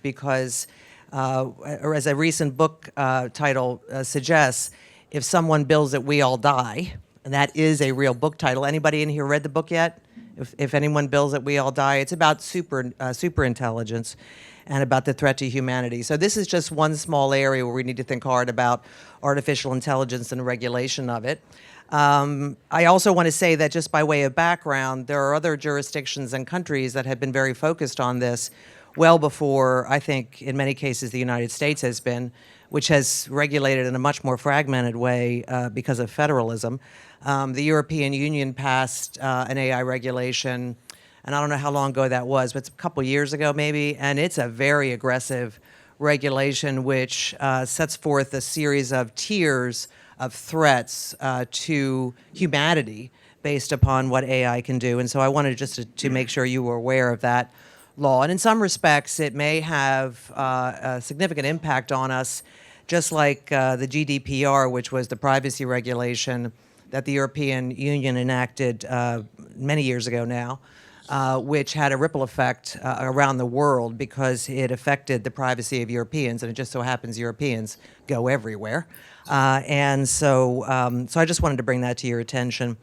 because, or as a recent book title suggests, if someone builds it, we all die. And that is a real book title. Anybody in here read the book yet? If anyone builds it, we all die. It's about super intelligence and about the threat to humanity. So this is just one small area where we need to think hard about artificial intelligence and regulation of it. I also want to say that just by way of background, there are other jurisdictions and countries that have been very focused on this well before, I think, in many cases, the United States has been, which has regulated in a much more fragmented way because of federalism. The European Union passed an AI regulation, and I don't know how long ago that was, but it's a couple years ago maybe, and it's a very aggressive regulation which sets forth a series of tiers of threats to humanity based upon what AI can do. And so I wanted just to make sure you were aware of that law. And in some respects, it may have a significant impact on us, just like the GDPR, which was the privacy regulation that the European Union enacted many years ago now, which had a ripple effect around the world because it affected the privacy of Europeans, and it just so happens Europeans go everywhere. And so I just wanted to bring that to your attention.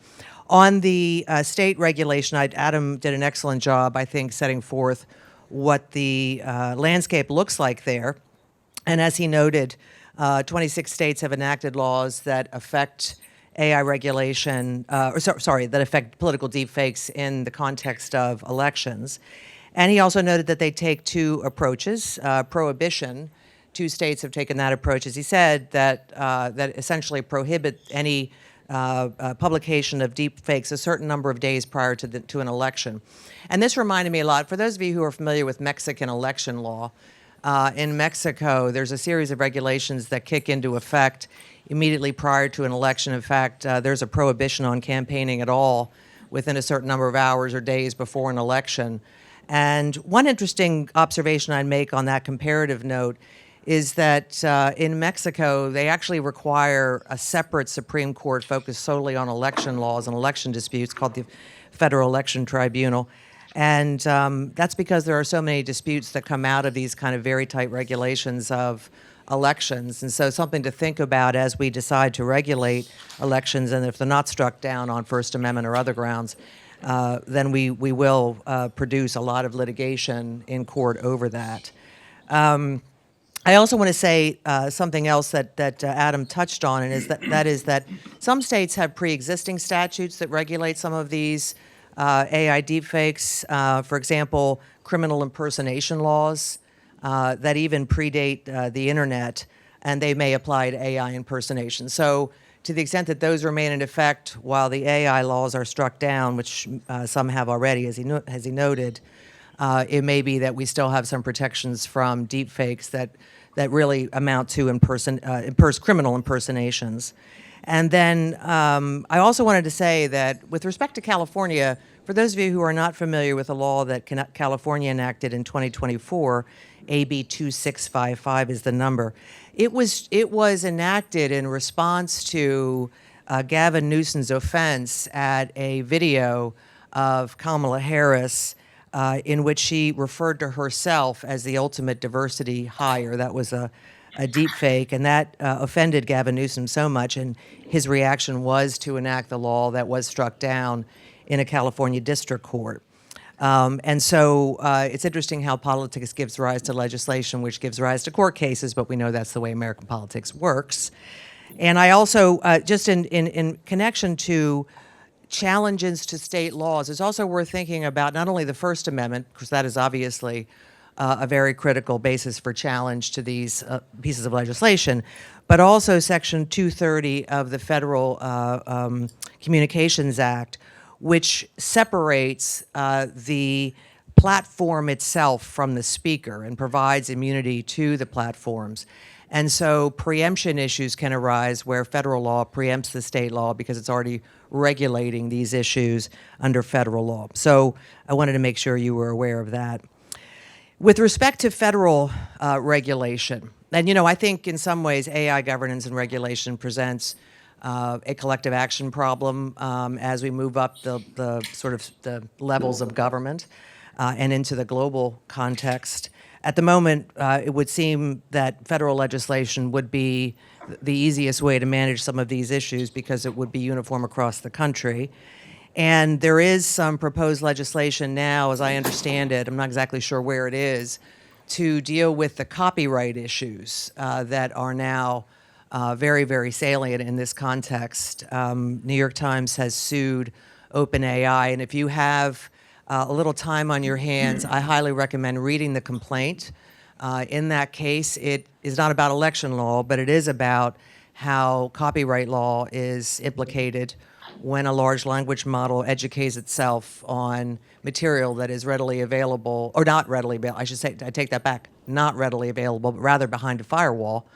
On the state regulation, Adam did an excellent job, I think, setting forth what the landscape looks like there. And as he noted, 26 states have enacted laws that affect AI regulation, that affect political deepfakes in the context of elections. And he also noted that they take two approaches, prohibition. Two states have taken that approach, as he said, that essentially prohibit any publication of deep fakes a certain number of days prior to an election. And this reminded me a lot, for those of you who are familiar with Mexican election law, in Mexico, there's a series of regulations that kick into effect immediately prior to an election. In fact, there's a prohibition on campaigning at all within a certain number of hours or days before an election. And one interesting observation I'd make on that comparative note is that in Mexico, they actually require a separate Supreme Court focused solely on election laws and election disputes called the Federal Election Tribunal. And that's because there are so many disputes that come out of these kind of very tight regulations of elections. And so something to think about as we decide to regulate elections, and if they're not struck down on First Amendment or other grounds, then we will produce a lot of litigation in court over that. I also want to say something else that Adam touched on, and that is that some states have pre-existing statutes that regulate some of these AI deepfakes. For example, criminal impersonation laws that even predate the internet, and they may apply to AI impersonation. So to the extent that those remain in effect while the AI laws are struck down, which some have already, as he noted, it may be that we still have some protections from deepfakes that really amount to criminal impersonations. And then I also wanted to say that with respect to California, for those of you who are not familiar with the law that California enacted in 2024, AB 2655 is the number. It was enacted in response to Gavin Newsom's offense at a video of Kamala Harris in which she referred to herself as the ultimate diversity hire. That was a deep fake, and that offended Gavin Newsom so much, and his reaction was to enact the law that was struck down in a California district court. And so it's interesting how politics gives rise to legislation, which gives rise to court cases, but we know that's the way American politics works. And I also, just in connection to challenges to state laws, it's also worth thinking about not only the First Amendment, because that is obviously a very critical basis for challenge to these pieces of legislation, but also Section 230 of the Federal Communications Act, which separates the platform itself from the speaker and provides immunity to the platforms. And so preemption issues can arise where federal law preempts the state law because it's already regulating these issues under federal law. So I wanted to make sure you were aware of that. With respect to federal regulation, and I think in some ways AI governance and regulation presents a collective action problem as we move up the sort of the levels of government and into the global context. At the moment, it would seem that federal legislation would be the easiest way to manage some of these issues because it would be uniform across the country. And there is some proposed legislation now, as I understand it, I'm not exactly sure where it is, to deal with the copyright issues that are now very, very salient in this context. New York Times has sued OpenAI, and if you have a little time on your hands, I highly recommend reading the complaint. In that case, it is not about election law, but it is about how copyright law is implicated when a large language model educates itself on material that is readily available, or not readily available, I should say, I take that back, not readily available, but rather behind a firewall.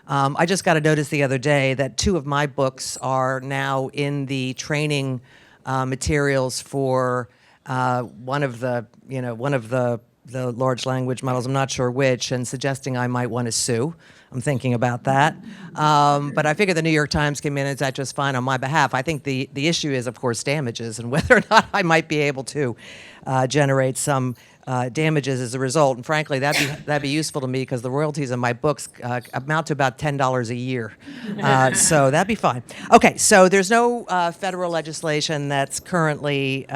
I just got a notice the other day that 2 of my books are now in the training materials for one of the large language models, I'm not sure which, and suggesting I might want to sue. I'm thinking about that. But I figure the New York Times came in and said just fine on my behalf. I think the issue is, of course, damages and whether or not I might be able to generate some damages as a result. And frankly, that'd be useful to me because the royalties on my books amount to about $10 a year. So that'd be fine. Okay, so there's no federal legislation that's currently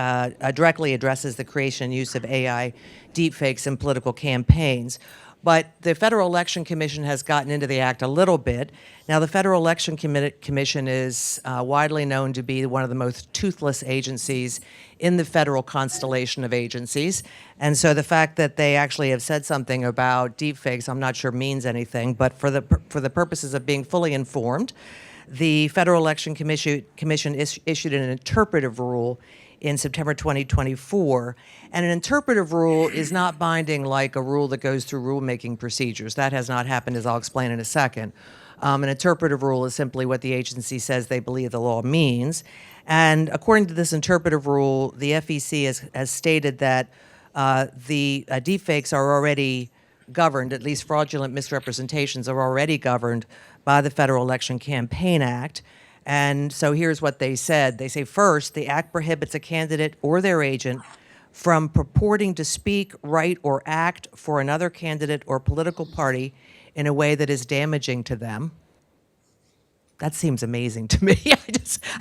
directly addresses the creation and use of AI deepfakes in political campaigns. But the Federal Election Commission has gotten into the act a little bit. Now, the Federal Election Commission is widely known to be one of the most toothless agencies in the federal constellation of agencies. And so the fact that they actually have said something about deepfakes, I'm not sure means anything, but for the purposes of being fully informed, the Federal Election Commission issued an interpretive rule in September 2024. And an interpretive rule is not binding like a rule that goes through rulemaking procedures. That has not happened, as I'll explain in a second. An interpretive rule is simply what the agency says they believe the law means. And according to this interpretive rule, the FEC has stated that the deepfakes are already governed, at least fraudulent misrepresentations are already governed by the Federal Election Campaign Act. And so here's what they said. They say, first, the act prohibits a candidate or their agent from purporting to speak, write, or act for another candidate or political party in a way that is damaging to them. That seems amazing to me.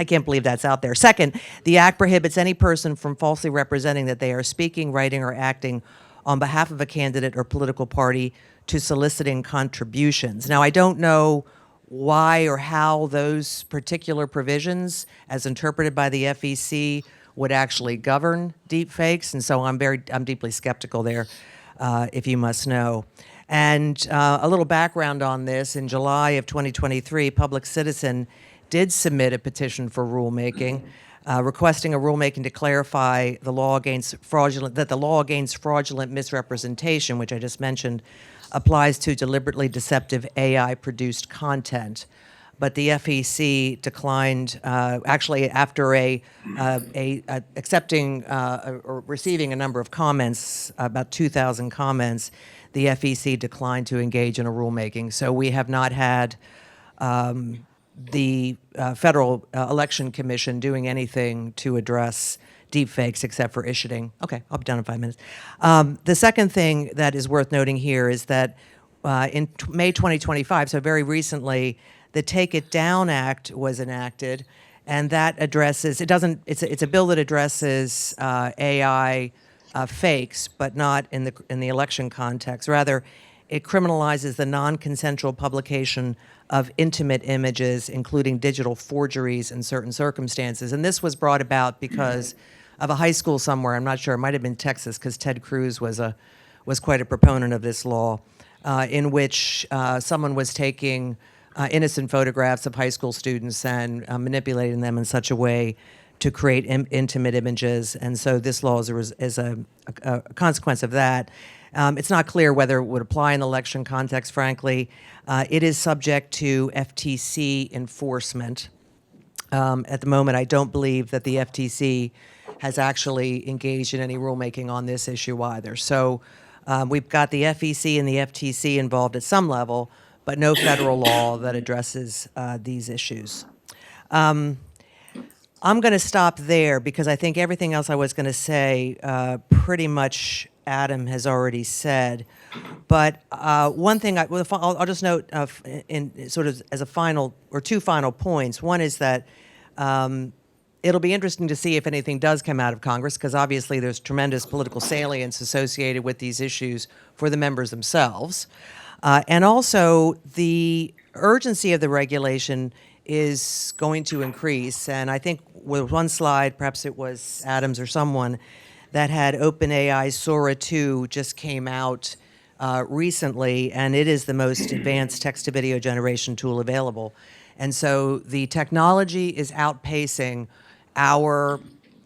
I can't believe that's out there. Second, the act prohibits any person from falsely representing that they are speaking, writing, or acting on behalf of a candidate or political party to soliciting contributions. Now, I don't know why or how those particular provisions, as interpreted by the FEC, would actually govern deepfakes, and so I'm deeply skeptical there, if you must know. And a little background on this: in July of 2023, Public Citizen did submit a petition for rulemaking, requesting a rulemaking to clarify the law against fraudulent misrepresentation, which I just mentioned, applies to deliberately deceptive AI-produced content. But the FEC declined, actually after accepting or receiving a number of comments, about 2,000 comments, the FEC declined to engage in a rulemaking. So we have not had the Federal Election Commission doing anything to address deepfakes except for issuing. Okay, I'll be done in 5 minutes. The second thing that is worth noting here is that in May 2025, so very recently, the Take It Down Act was enacted, and that addresses, it's a bill that addresses AI fakes, but not in the election context. Rather, it criminalizes the non-consensual publication of intimate images, including digital forgeries in certain circumstances. And this was brought about because of a high school somewhere. I'm not sure. It might have been Texas, because Ted Cruz was quite a proponent of this law, in which someone was taking innocent photographs of high school students and manipulating them in such a way to create intimate images. And so this law is a consequence of that. It's not clear whether it would apply in the election context, frankly. It is subject to FTC enforcement. At the moment, I don't believe that the FTC has actually engaged in any rulemaking on this issue either. So we've got the FEC and the FTC involved at some level, but no federal law that addresses these issues. I'm going to stop there because I think everything else I was going to say pretty much Adam has already said. But one thing I'll just note in sort of as a final or two final points. One is that it'll be interesting to see if anything does come out of Congress, because obviously there's tremendous political salience associated with these issues for the members themselves. And also, the urgency of the regulation is going to increase. And I think with one slide, perhaps it was Adams or someone, that had OpenAI's Sora 2 just came out recently, and it is the most advanced text-to-video generation tool available. And so the technology is outpacing our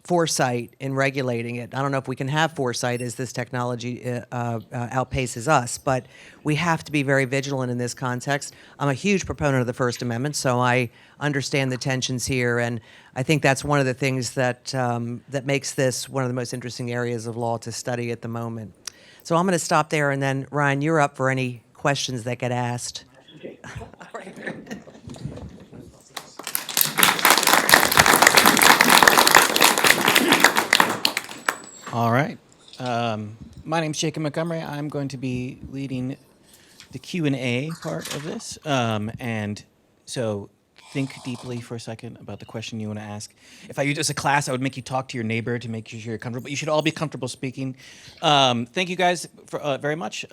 foresight in regulating it. I don't know if we can have foresight as this technology outpaces us, but we have to be very vigilant in this context. I'm a huge proponent of the First Amendment, so I understand the tensions here, and I think that's one of the things that that makes this one of the most interesting areas of law to study at the moment. So I'm going to stop there, and then Ryan, you're up for any questions that get asked. All right. My name's Jacob Montgomery. I'm going to be leading the Q&A part of this. And so think deeply for a second about the question you want to ask. If I used as a class, I would make you talk to your neighbor to make sure you're comfortable. But you should all be comfortable speaking. Thank you guys for, very much.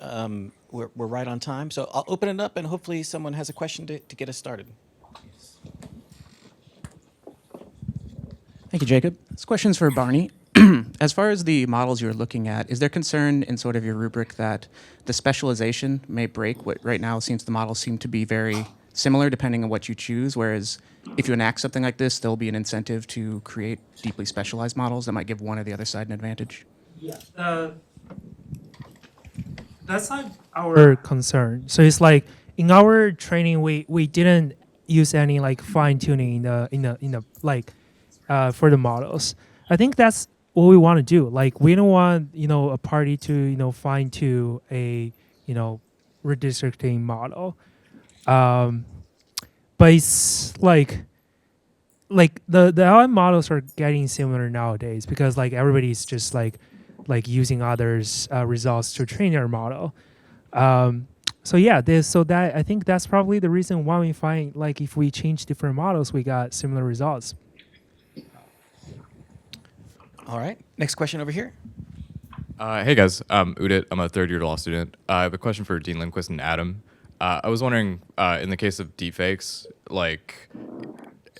We're right on time. So I'll open it up, and hopefully someone has a question to get us started. Thank you, Jacob. This question's for Barney. As far as the models you're looking at, is there concern in sort of your rubric that the specialization may break what right now seems the models seem to be very similar depending on what you choose, whereas if you enact something like this, there'll be an incentive to create deeply specialized models that might give one or the other side an advantage? Yeah. That's not our concern. So it's like in our training, we didn't use any like fine tuning in the like for the models. I think that's what we want to do. Like, we don't want, a party to, fine tune a, redistricting model. But it's like the LM models are getting similar nowadays because like everybody's just like using others' results to train their model. So yeah, I think that's probably the reason why we find like if we change different models, we got similar results. All right. Next question over here. Hey guys, I'm Udit. I'm a third-year law student. I have a question for Dean Linquist and Adam. I was wondering, in the case of deepfakes, like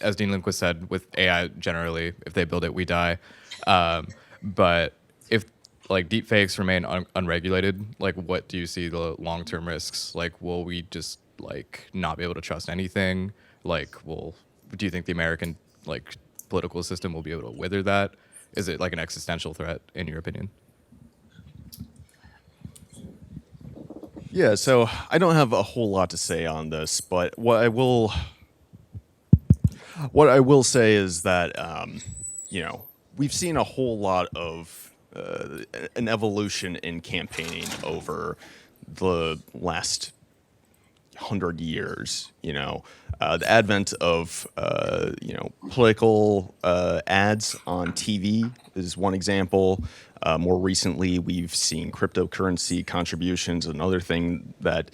as Dean Linquist said, with AI generally, if they build it, we die. But if like deepfakes remain unregulated, like what do you see the long-term risks? Like, will we just like not be able to trust anything? Like, do you think the American like political system will be able to wither that? Is it like an existential threat, in your opinion? Yeah, so I don't have a whole lot to say on this, but what I will say is that we've seen a whole lot of an evolution in campaigning over the last 100 years. The advent of political ads on TV is one example. More recently, we've seen cryptocurrency contributions, another thing that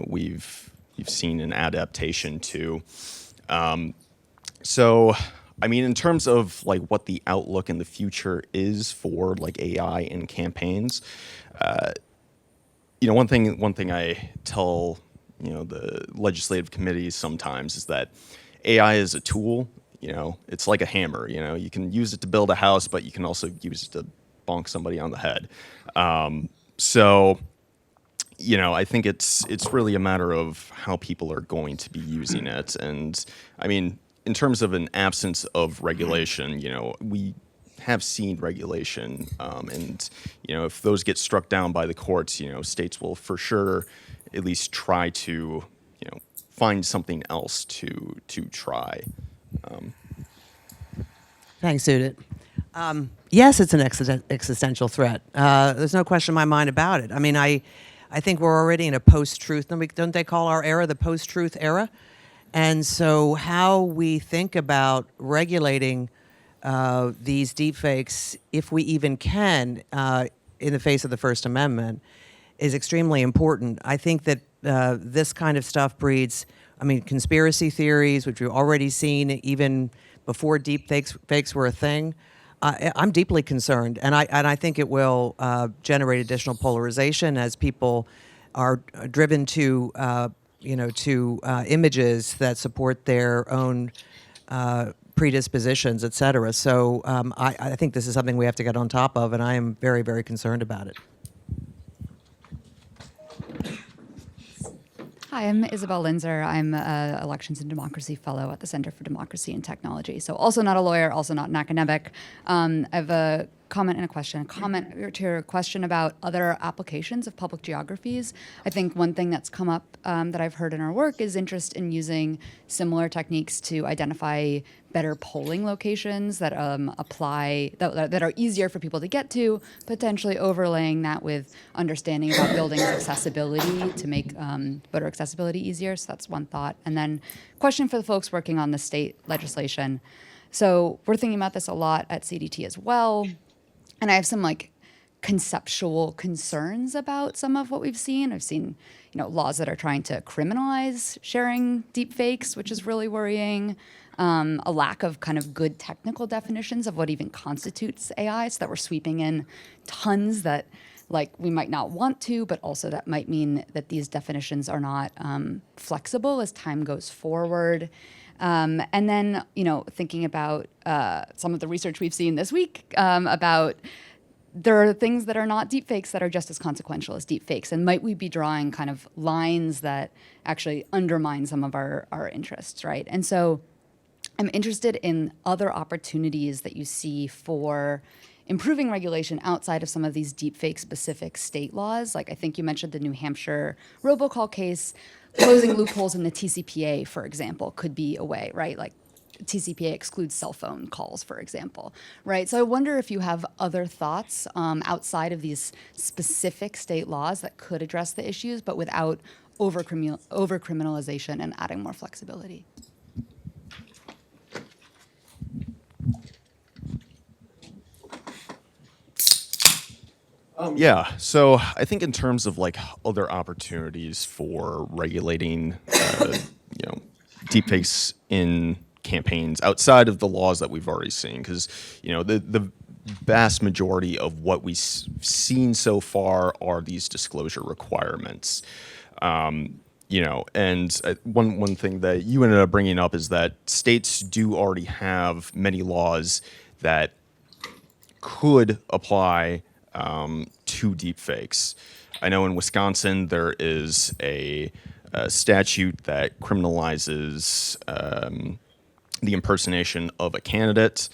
we've seen an adaptation to. So I mean, in terms of like what the outlook in the future is for like AI in campaigns, one thing I tell the legislative committees sometimes is that AI is a tool. It's like a hammer. You can use it to build a house, but you can also use it to bonk somebody on the head. So I think it's really a matter of how people are going to be using it. And I mean, in terms of an absence of regulation, we have seen regulation, and if those get struck down by the courts, states will for sure at least try to find something else to try. Thanks, Udit. Yes, it's an existential threat. There's no question in my mind about it. I mean, I think we're already in a post-truth. Don't they call our era the post-truth era? And so how we think about regulating these deepfakes, if we even can, in the face of the First Amendment, is extremely important. I think that this kind of stuff breeds, conspiracy theories, which we've already seen even before deepfakes were a thing. I'm deeply concerned, and I think it will generate additional polarization as people are driven to images that support their own predispositions, et cetera. So I think this is something we have to get on top of, and I am very, very concerned about it. Hi, I'm Isabel Linzer. I'm an Elections and Democracy Fellow at the Center for Democracy and Technology. So also not a lawyer, also not an academic. I have a comment and a question. A comment to your question about other applications of public geographies. I think one thing that's come up that I've heard in our work is interest in using similar techniques to identify better polling locations that that are easier for people to get to, potentially overlaying that with understanding about buildings accessibility to make voter accessibility easier. So that's one thought. And then question for the folks working on the state legislation. So we're thinking about this a lot at CDT as well. And I have some conceptual concerns about some of what we've seen. I've seen, laws that are trying to criminalize sharing deep fakes, which is really worrying. A lack of kind of good technical definitions of what even constitutes AI, so that we're sweeping in tons that we might not want to, but also that might mean that these definitions are not flexible as time goes forward. And then, thinking about some of the research we've seen this week about there are things that are not deepfakes that are just as consequential as deepfakes. And might we be drawing kind of lines that actually undermine some of our interests, right? And so I'm interested in other opportunities that you see for improving regulation outside of some of these deepfake specific state laws. I think you mentioned the New Hampshire robocall case. Closing loopholes in the TCPA, for example, could be a way, right? TCPA excludes cell phone calls, for example, right? So I wonder if you have other thoughts outside of these specific state laws that could address the issues, but without over-criminalization and adding more flexibility. Yeah, so I think in terms of other opportunities for regulating, deepfakes in campaigns outside of the laws that we've already seen, because the vast majority of what we've seen so far are these disclosure requirements. And one thing that you ended up bringing up is that states do already have many laws that could apply to deepfakes. I know in Wisconsin there is a statute that criminalizes the impersonation of a candidate,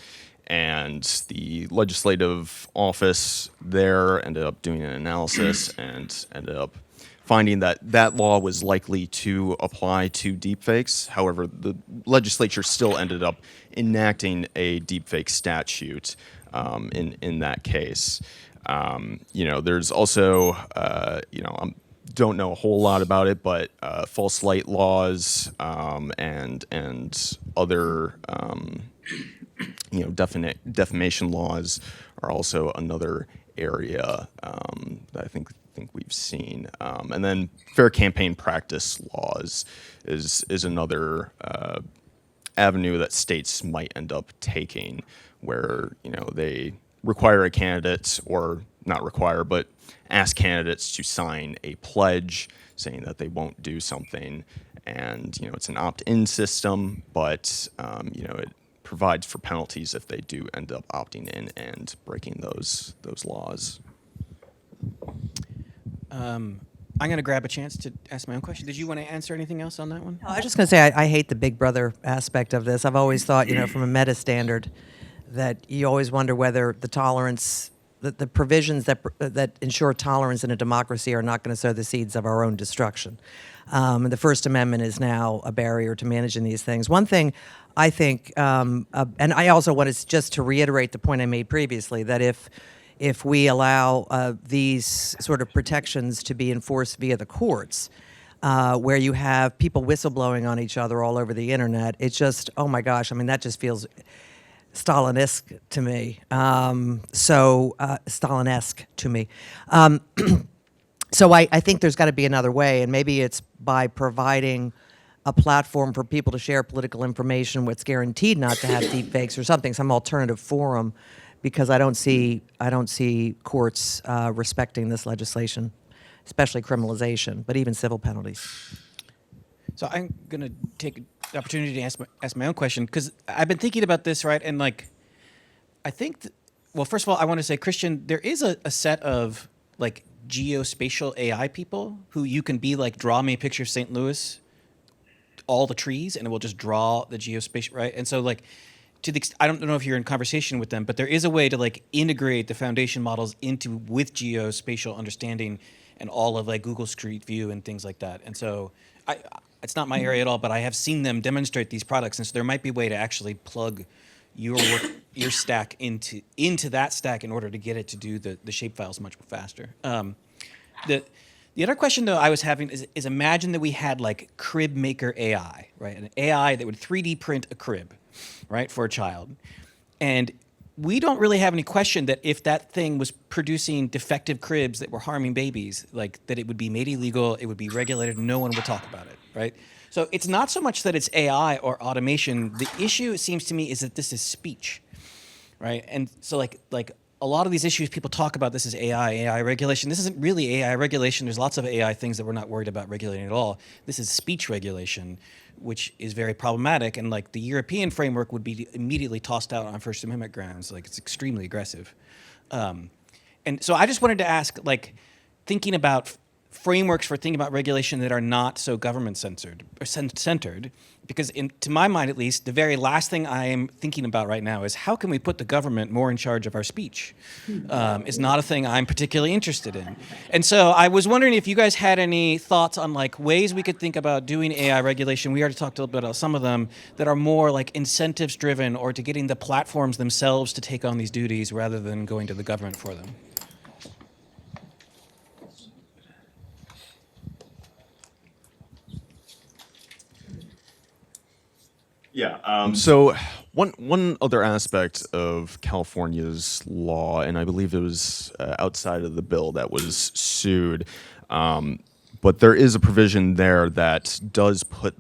and the legislative office there ended up doing an analysis and ended up finding that that law was likely to apply to deepfakes. However, the legislature still ended up enacting a deepfake statute in that case. There's also, don't know a whole lot about it, but false light laws and other, defamation laws are also another area that I think we've seen. And then fair campaign practice laws is another avenue that states might end up taking, where they require a candidate, or not require, but ask candidates to sign a pledge saying that they won't do something, and it's an opt-in system, but it provides for penalties if they do end up opting in and breaking those laws. I'm going to grab a chance to ask my own question. Did you want to answer anything else on that one? No, I was just going to say I hate the Big Brother aspect of this. I've always thought, from a meta standard, that you always wonder whether the tolerance, the provisions that ensure tolerance in a democracy are not going to sow the seeds of our own destruction. The First Amendment is now a barrier to managing these things. One thing I think, and I also wanted just to reiterate the point I made previously, that if we allow these sort of protections to be enforced via the courts, where you have people whistleblowing on each other all over the internet, it's just, oh my gosh, that just feels Stalinesque to me. Stalinesque to me. So I think there's got to be another way, and maybe it's by providing a platform for people to share political information what's guaranteed not to have deepfakes or something, some alternative forum, because I don't see courts respecting this legislation, especially criminalization, but even civil penalties. So I'm going to take the opportunity to ask my own question, because I've been thinking about this, right? And I think, well, first of all, I want to say, Christian, there is a set of geospatial AI people who you can be draw me a picture of St. Louis, all the trees, and it will just draw the geospatial, right? And so I don't know if you're in conversation with them, but there is a way to integrate the foundation models with geospatial understanding and all of Google Street View and things like that. And so it's not my area at all, but I have seen them demonstrate these products, and so there might be a way to actually plug your stack into that stack in order to get it to do the shapefiles much faster. The other question, though, I was having is imagine that we had crib maker AI, right? An AI that would 3D print a crib, right, for a child. And we don't really have any question that if that thing was producing defective cribs that were harming babies, that it would be made illegal, it would be regulated, no one would talk about it, right? So it's not so much that it's AI or automation. The issue, it seems to me, is that this is speech, right? And so a lot of these issues people talk about, this is AI regulation. This isn't really AI regulation. There's lots of AI things that we're not worried about regulating at all. This is speech regulation, which is very problematic. And the European framework would be immediately tossed out on First Amendment grounds. It's extremely aggressive. And so I just wanted to ask, thinking about frameworks for thinking about regulation that are not so government centered, because to my mind at least, the very last thing I am thinking about right now is how can we put the government more in charge of our speech? Is not a thing I'm particularly interested in. And so I was wondering if you guys had any thoughts on ways we could think about doing AI regulation. We already talked a little bit about some of them that are more incentives driven, or to getting the platforms themselves to take on these duties rather than going to the government for them. Yeah. So one other aspect of California's law, and I believe it was outside of the bill that was sued, but there is a provision there that does put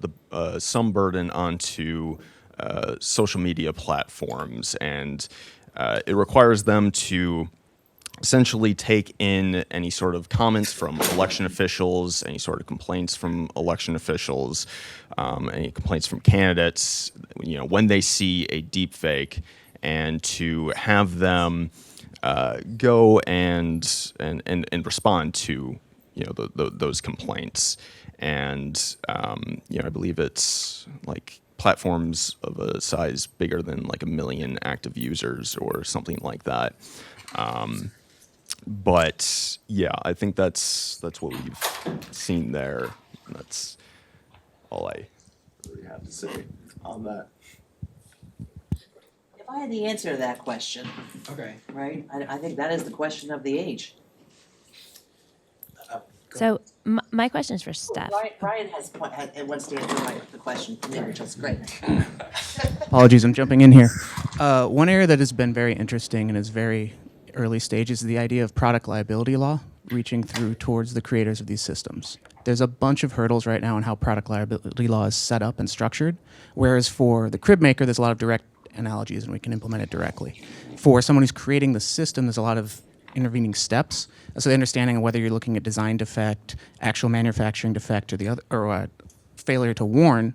some burden onto social media platforms, and it requires them to essentially take in any sort of comments from election officials, any sort of complaints from election officials, any complaints from candidates, when they see a deep fake, and to have them go and respond to those complaints. And I believe it's platforms of a size bigger than 1 million active users or something like that. But yeah, I think that's what we've seen there. That's all I really have to say on that. If I had the answer to that question, Okay. right, I think that is the question of the age. So my question is for Steph. Brian wants to answer the question from me, which is great. Apologies, I'm jumping in here. One area that has been very interesting and is very early stages is the idea of product liability law. reaching through towards the creators of these systems. There's a bunch of hurdles right now in how product liability law is set up and structured, whereas for the crib maker, there's a lot of direct analogies and we can implement it directly. For someone who's creating the system, there's a lot of intervening steps. So the understanding of whether you're looking at design defect, actual manufacturing defect, or the other, or failure to warn,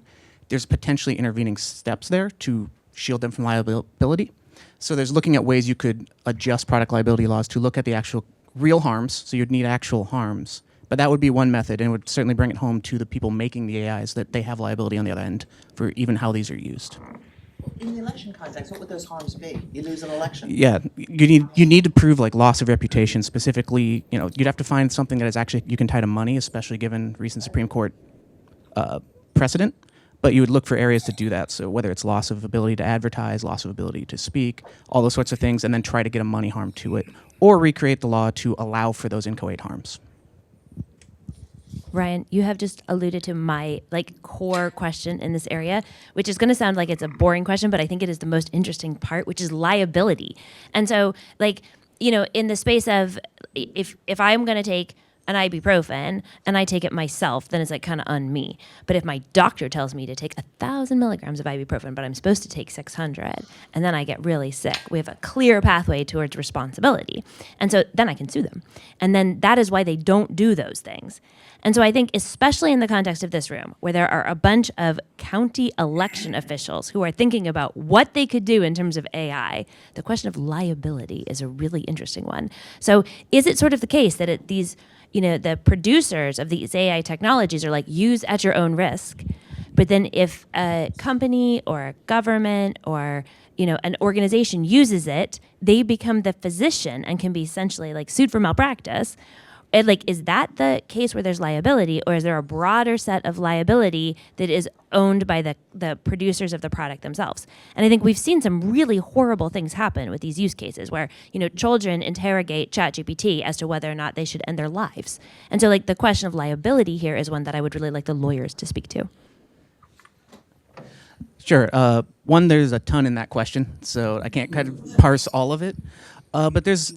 there's potentially intervening steps there to shield them from liability. So there's looking at ways you could adjust product liability laws to look at the actual real harms. So you'd need actual harms. But that would be one method, and it would certainly bring it home to the people making the AIs that they have liability on the other end for even how these are used. In the election context, what would those harms be? You lose an election. Yeah, you need to prove like loss of reputation. Specifically, you'd have to find something that is actually you can tie to money, especially given recent Supreme Court precedent. But you would look for areas to do that. So whether it's loss of ability to advertise, loss of ability to speak, all those sorts of things, and then try to get a money harm to it, or recreate the law to allow for those inchoate harms. Ryan, you have just alluded to my core question in this area, which is going to sound like it's a boring question, but I think it is the most interesting part, which is liability. And so, in the space of if I'm going to take an ibuprofen and I take it myself, then it's kind of on me. But if my doctor tells me to take 1,000 milligrams of ibuprofen, but I'm supposed to take 600, and then I get really sick, we have a clear pathway towards responsibility. And so then I can sue them. And then that is why they don't do those things. And so I think, especially in the context of this room, where there are a bunch of county election officials who are thinking about what they could do in terms of AI, the question of liability is a really interesting one. So is it sort of the case that the producers of these AI technologies are use at your own risk, but then if a company or a government or an organization uses it, they become the physician and can be essentially sued for malpractice? Is that the case where there's liability, or is there a broader set of liability that is owned by the producers of the product themselves? And I think we've seen some really horrible things happen with these use cases where, children interrogate ChatGPT as to whether or not they should end their lives. And so the question of liability here is one that I would really like the lawyers to speak to. Sure. One, there's a ton in that question, so I can't kind of parse all of it. But there's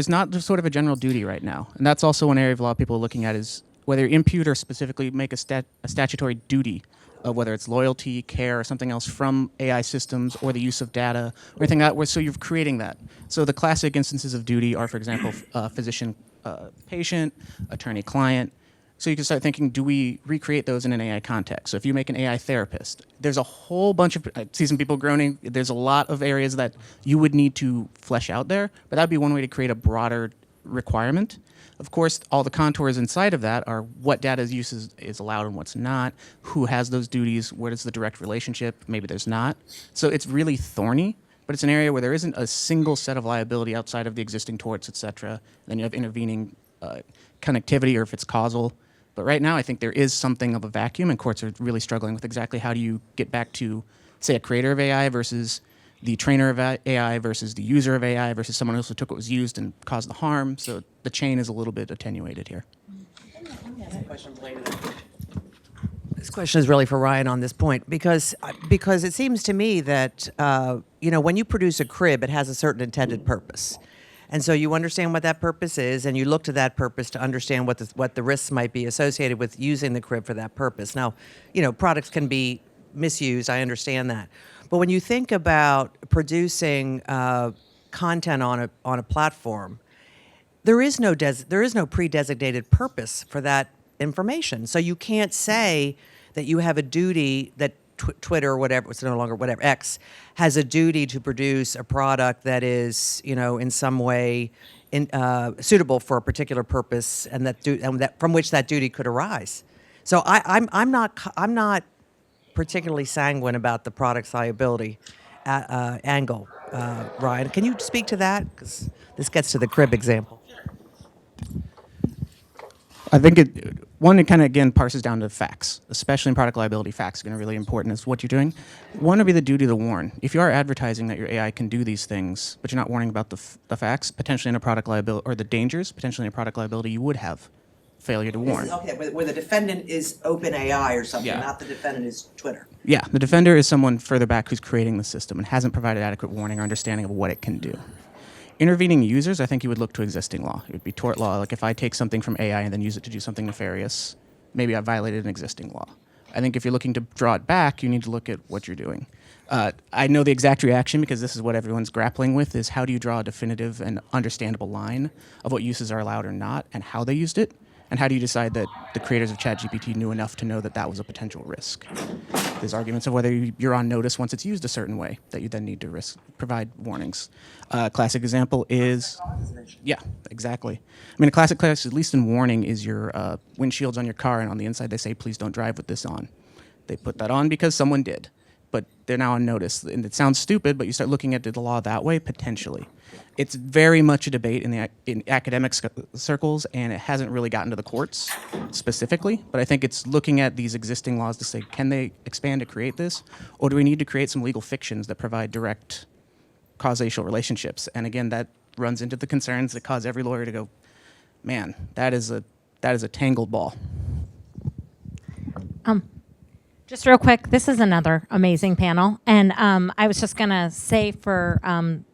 not just sort of a general duty right now. And that's also one area of law people are looking at is whether impute or specifically make a statutory duty of whether it's loyalty, care, or something else from AI systems or the use of data or anything like that. So you're creating that. So the classic instances of duty are, for example, physician-patient, attorney-client. So you can start thinking, do we recreate those in an AI context? So if you make an AI therapist, there's a whole bunch of, I see some people groaning, there's a lot of areas that you would need to flesh out there, but that'd be one way to create a broader requirement. Of course, all the contours inside of that are what data use is allowed and what's not, who has those duties, what is the direct relationship, maybe there's not. So it's really thorny, but it's an area where there isn't a single set of liability outside of the existing torts, et cetera. Then you have intervening connectivity or if it's causal. But right now, I think there is something of a vacuum, and courts are really struggling with exactly how do you get back to, say, a creator of AI versus the trainer of AI versus the user of AI versus someone else who took what was used and caused the harm. So the chain is a little bit attenuated here. This question is really for Ryan on this point because it seems to me that when you produce a crib, it has a certain intended purpose. And so you understand what that purpose is, and you look to that purpose to understand what the risks might be associated with using the crib for that purpose. Now, products can be misused. I understand that, but when you think about producing content on a platform, there is no pre-designated purpose for that information. So you can't say that you have a duty that Twitter or whatever, it's no longer whatever, X, has a duty to produce a product that is, in some way suitable for a particular purpose and that from which that duty could arise. So I'm not particularly sanguine about the product's liability angle. Ryan, can you speak to that? Because this gets to the crib example. I think it kind of, again, parses down to facts, especially in product liability. Facts are going to be really important as what you're doing. One would be the duty to warn. If you are advertising that your AI can do these things, but you're not warning about the facts, potentially in a product liability, or the dangers, potentially in a product liability, you would have failure to warn. Okay, where the defendant is OpenAI or something, Yeah. not the defendant is Twitter. Yeah, the defender is someone further back who's creating the system and hasn't provided adequate warning or understanding of what it can do. intervening users, I think you would look to existing law. It would be tort law. Like if I take something from AI and then use it to do something nefarious, maybe I violated an existing law. I think if you're looking to draw it back, you need to look at what you're doing. I know the exact reaction because this is what everyone's grappling with, is how do you draw a definitive and understandable line of what uses are allowed or not and how they used it? And how do you decide that the creators of ChatGPT knew enough to know that that was a potential risk? There's arguments of whether you're on notice once it's used a certain way, that you then need to provide warnings. Classic example is, yeah, exactly. I mean, a classic case, at least in warning, is your windshields on your car, and on the inside they say, please don't drive with this on. They put that on because someone did, but they're now on notice. And it sounds stupid, but you start looking at the law that way, potentially. It's very much a debate in academic circles, and it hasn't really gotten to the courts specifically. But I think it's looking at these existing laws to say, can they expand to create this? Or do we need to create some legal fictions that provide direct causal relationships? And again, that runs into the concerns that cause every lawyer to go, man, that is a tangled ball. Just real quick, this is another amazing panel. And I was just going to say for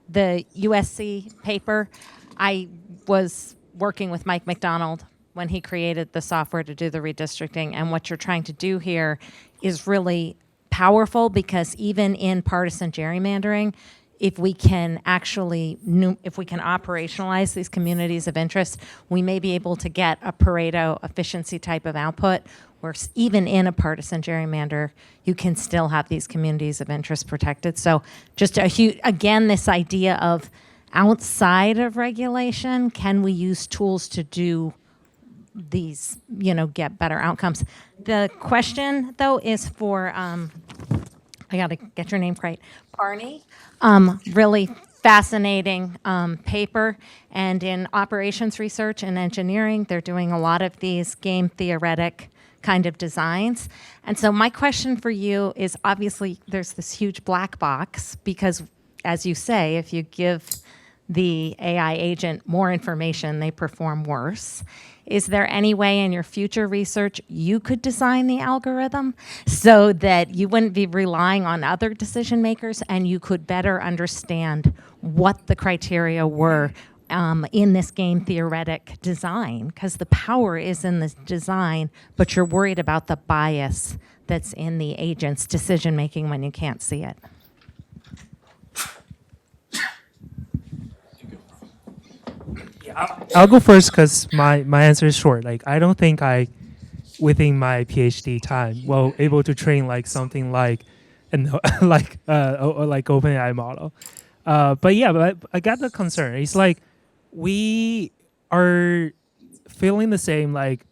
the USC paper, I was working with Mike McDonald when he created the software to do the redistricting. And what you're trying to do here is really powerful, because even in partisan gerrymandering, if we can operationalize these communities of interest, we may be able to get a Pareto efficiency type of output, where even in a partisan gerrymander, you can still have these communities of interest protected. So just again, this idea of outside of regulation, can we use tools to do these, get better outcomes? The question, though, is for, I got to get your name right, Barney. Really fascinating paper. And in operations research and engineering, they're doing a lot of these game theoretic kind of designs. And so my question for you is, obviously there's this huge black box, because as you say, if you give the AI agent more information, they perform worse. Is there any way in your future research you could design the algorithm so that you wouldn't be relying on other decision makers, and you could better understand what the criteria were in this game theoretic design? Because the power is in the design, but you're worried about the bias that's in the agent's decision making when you can't see it. I'll go first because my answer is short. Like, I don't think within my PhD time, able to train like something like like OpenAI model. But I got the concern. It's like we are feeling the same. Like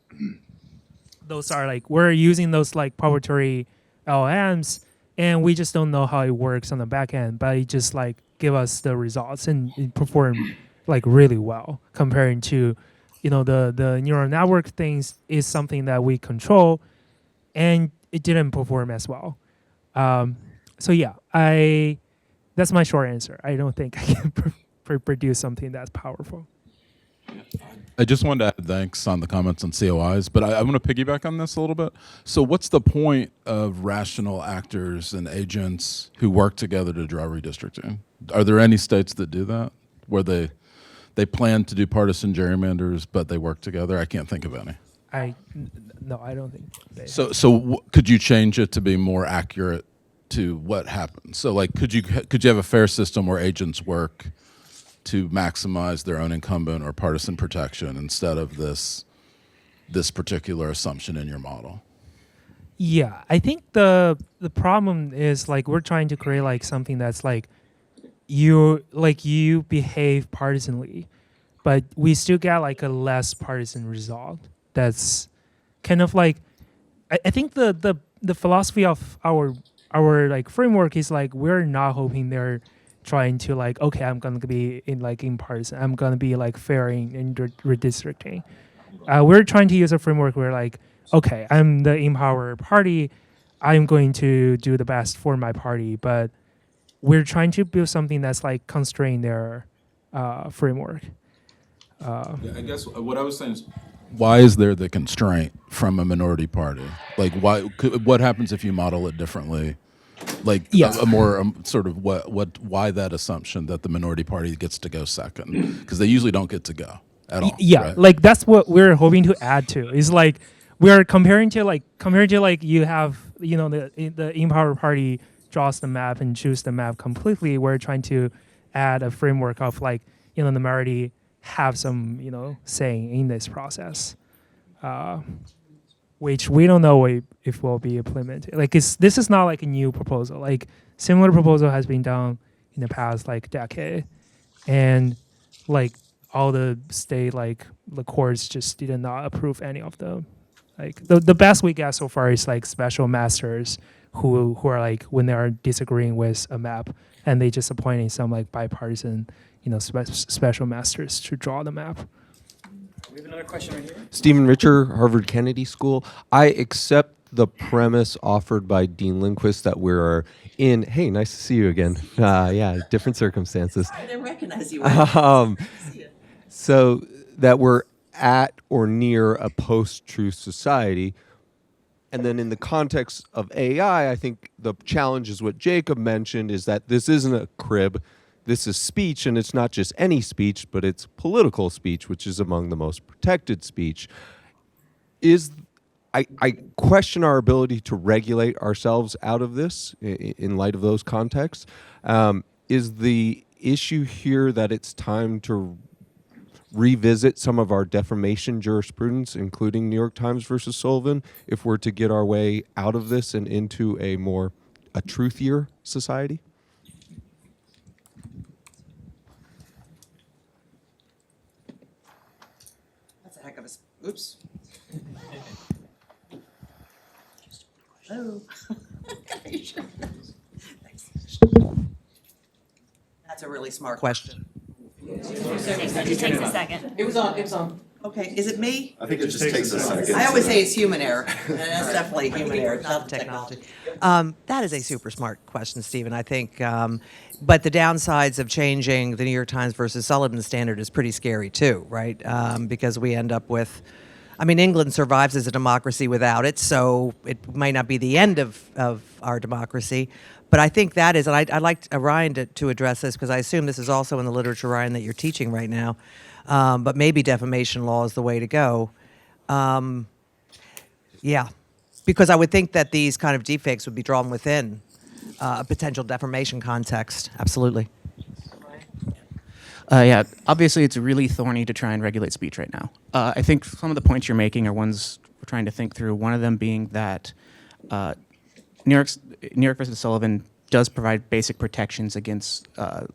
those are like we're using those like proprietary LLMs, and we just don't know how it works on the back end. But it just like give us the results and it perform like really well comparing to, the neural network things is something that we control, and it didn't perform as well. That's my short answer. I don't think I can produce something that's powerful. I just wanted to add thanks on the comments on COIs, but I want to piggyback on this a little bit. So what's the point of rational actors and agents who work together to draw redistricting? Are there any states that do that, where they plan to do partisan gerrymanders, but they work together? I can't think of any. No, I don't think they could you change it to be more accurate to what happens? So like, could you have a fair system where agents work to maximize their own incumbent or partisan protection instead of this particular assumption in your model? Yeah, I think the problem is like we're trying to create like something that's like you behave partisanly, but we still get like a less partisan result. That's kind of like I think the philosophy of our like framework is like we're not hoping they're trying to like, okay, I'm gonna be in partisan, I'm gonna be like fair in redistricting. We're trying to use a framework where like, okay, I'm the in-power party, I'm going to do the best for my party, but we're trying to build something that's like constrain their framework. I guess what I was saying is, why is there the constraint from a minority party? Like, what happens if you model it differently Like Yeah. a more sort of why that assumption that the minority party gets to go second, because they usually don't get to go at all. Yeah, right? like that's what we're hoping to add to. Is like we're comparing to like you have the in-power party draws the map and choose the map completely. We're trying to add a framework of like the minority have some saying in this process, which we don't know if will be implemented. Like this is not like a new proposal. Like similar proposal has been done in the past like decade, and like all the state like the courts just did not approve any of them. Like the best we get so far is like special masters who are like when they are disagreeing with a map and they just appointing some like bipartisan special masters to draw the map. We have another question right here. Stephen Richer, Harvard Kennedy School. I accept the premise offered by Dean Linquist that we're in. Hey, nice to see you again. Yeah, different circumstances. I didn't recognize you. So that we're at or near a post-truth society. And then in the context of AI, I think the challenge is what Jacob mentioned, is that this isn't a crib. This is speech, and it's not just any speech, but it's political speech, which is among the most protected speech. I question our ability to regulate ourselves out of this in light of those contexts. Is the issue here that it's time to revisit some of our defamation jurisprudence, including New York Times versus Sullivan, if we're to get our way out of this and into a truthier society? That's a heck of a. Oops. Oh. That's a really smart question. It takes a second. It was on. Okay, is it me? I think it just takes a second. I always say it's human error, and that's definitely human error, not technology. That is a super smart question, Stephen, I think. But the downsides of changing the New York Times versus Sullivan standard is pretty scary too, right? Because we end up with, England survives as a democracy without it, so it might not be the end of our democracy. But I think that is, and I'd like Ryan to address this, because I assume this is also in the literature, Ryan, that you're teaching right now. But maybe defamation law is the way to go. Yeah, because I would think that these kind of deepfakes would be drawn within a potential defamation context. Absolutely. Yeah, obviously it's really thorny to try and regulate speech right now. I think some of the points you're making are ones we're trying to think through. One of them being that New York versus Sullivan does provide basic protections against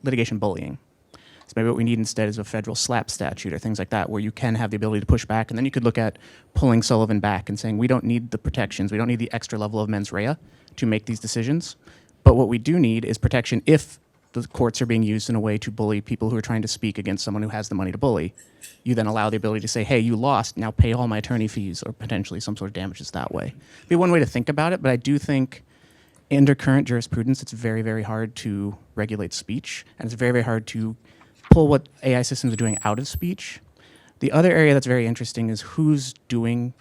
litigation bullying. So maybe what we need instead is a federal slap statute or things like that, where you can have the ability to push back. And then you could look at pulling Sullivan back and saying, we don't need the protections. We don't need the extra level of mens rea to make these decisions. But what we do need is protection if the courts are being used in a way to bully people who are trying to speak against someone who has the money to bully. You then allow the ability to say, hey, you lost, now pay all my attorney fees, or potentially some sort of damages that way. Be one way to think about it, but I do think under current jurisprudence, it's very, very hard to regulate speech, and it's very, very hard to pull what AI systems are doing out of speech. The other area that's very interesting is who's doing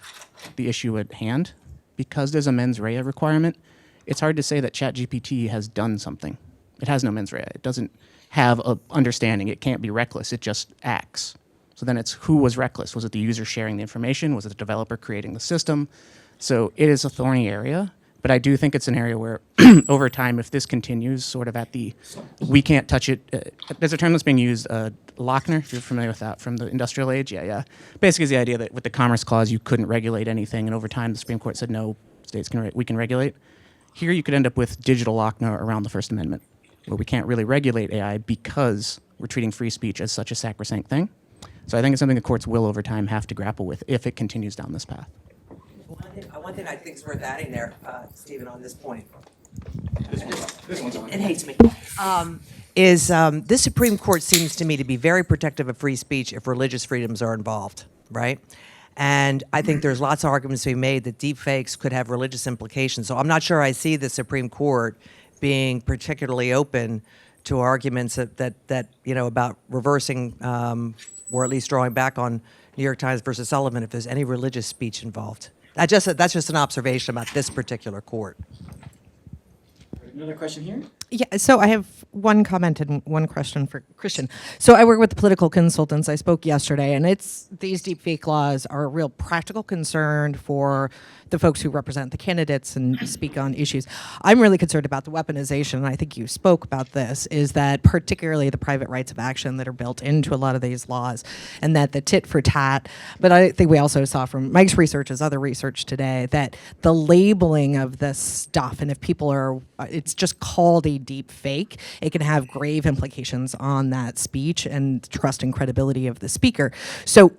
the issue at hand. Because there's a mens rea requirement, it's hard to say that ChatGPT has done something. It has no mens rea. It doesn't have an understanding. It can't be reckless. It just acts. So then it's who was reckless. Was it the user sharing the information? Was it the developer creating the system? So it is a thorny area. But I do think it's an area where, over time, if this continues sort of at the, we can't touch it. There's a term that's being used, Lochner, if you're familiar with that, from the industrial age. Yeah. Basically, it's the idea that with the Commerce Clause, you couldn't regulate anything. And over time, the Supreme Court said, no, states we can regulate. Here, you could end up with digital Lochner around the First Amendment, where we can't really regulate AI because we're treating free speech as such a sacrosanct thing. So I think it's something the courts will, over time, have to grapple with if it continues down this path. One thing I think is worth adding there, Stephen, on this point. It hates me. Is this Supreme Court seems to me to be very protective of free speech if religious freedoms are involved, right? And I think there's lots of arguments to be made that deepfakes could have religious implications. So I'm not sure I see the Supreme Court being particularly open to arguments that about reversing or at least drawing back on New York Times versus Sullivan if there's any religious speech involved. That's just an observation about this particular court. Another question here? Yeah, so I have one comment and one question for Christian. So I work with political consultants. I spoke yesterday, and these deepfake laws are a real practical concern for the folks who represent the candidates and speak on issues. I'm really concerned about the weaponization, and I think you spoke about this, is that particularly the private rights of action that are built into a lot of these laws, and that the tit for tat, but I think we also saw from Mike's research, as other research today, that the labeling of this stuff, and if people are, it's just called a deep fake, it can have grave implications on that speech and trust and credibility of the speaker. So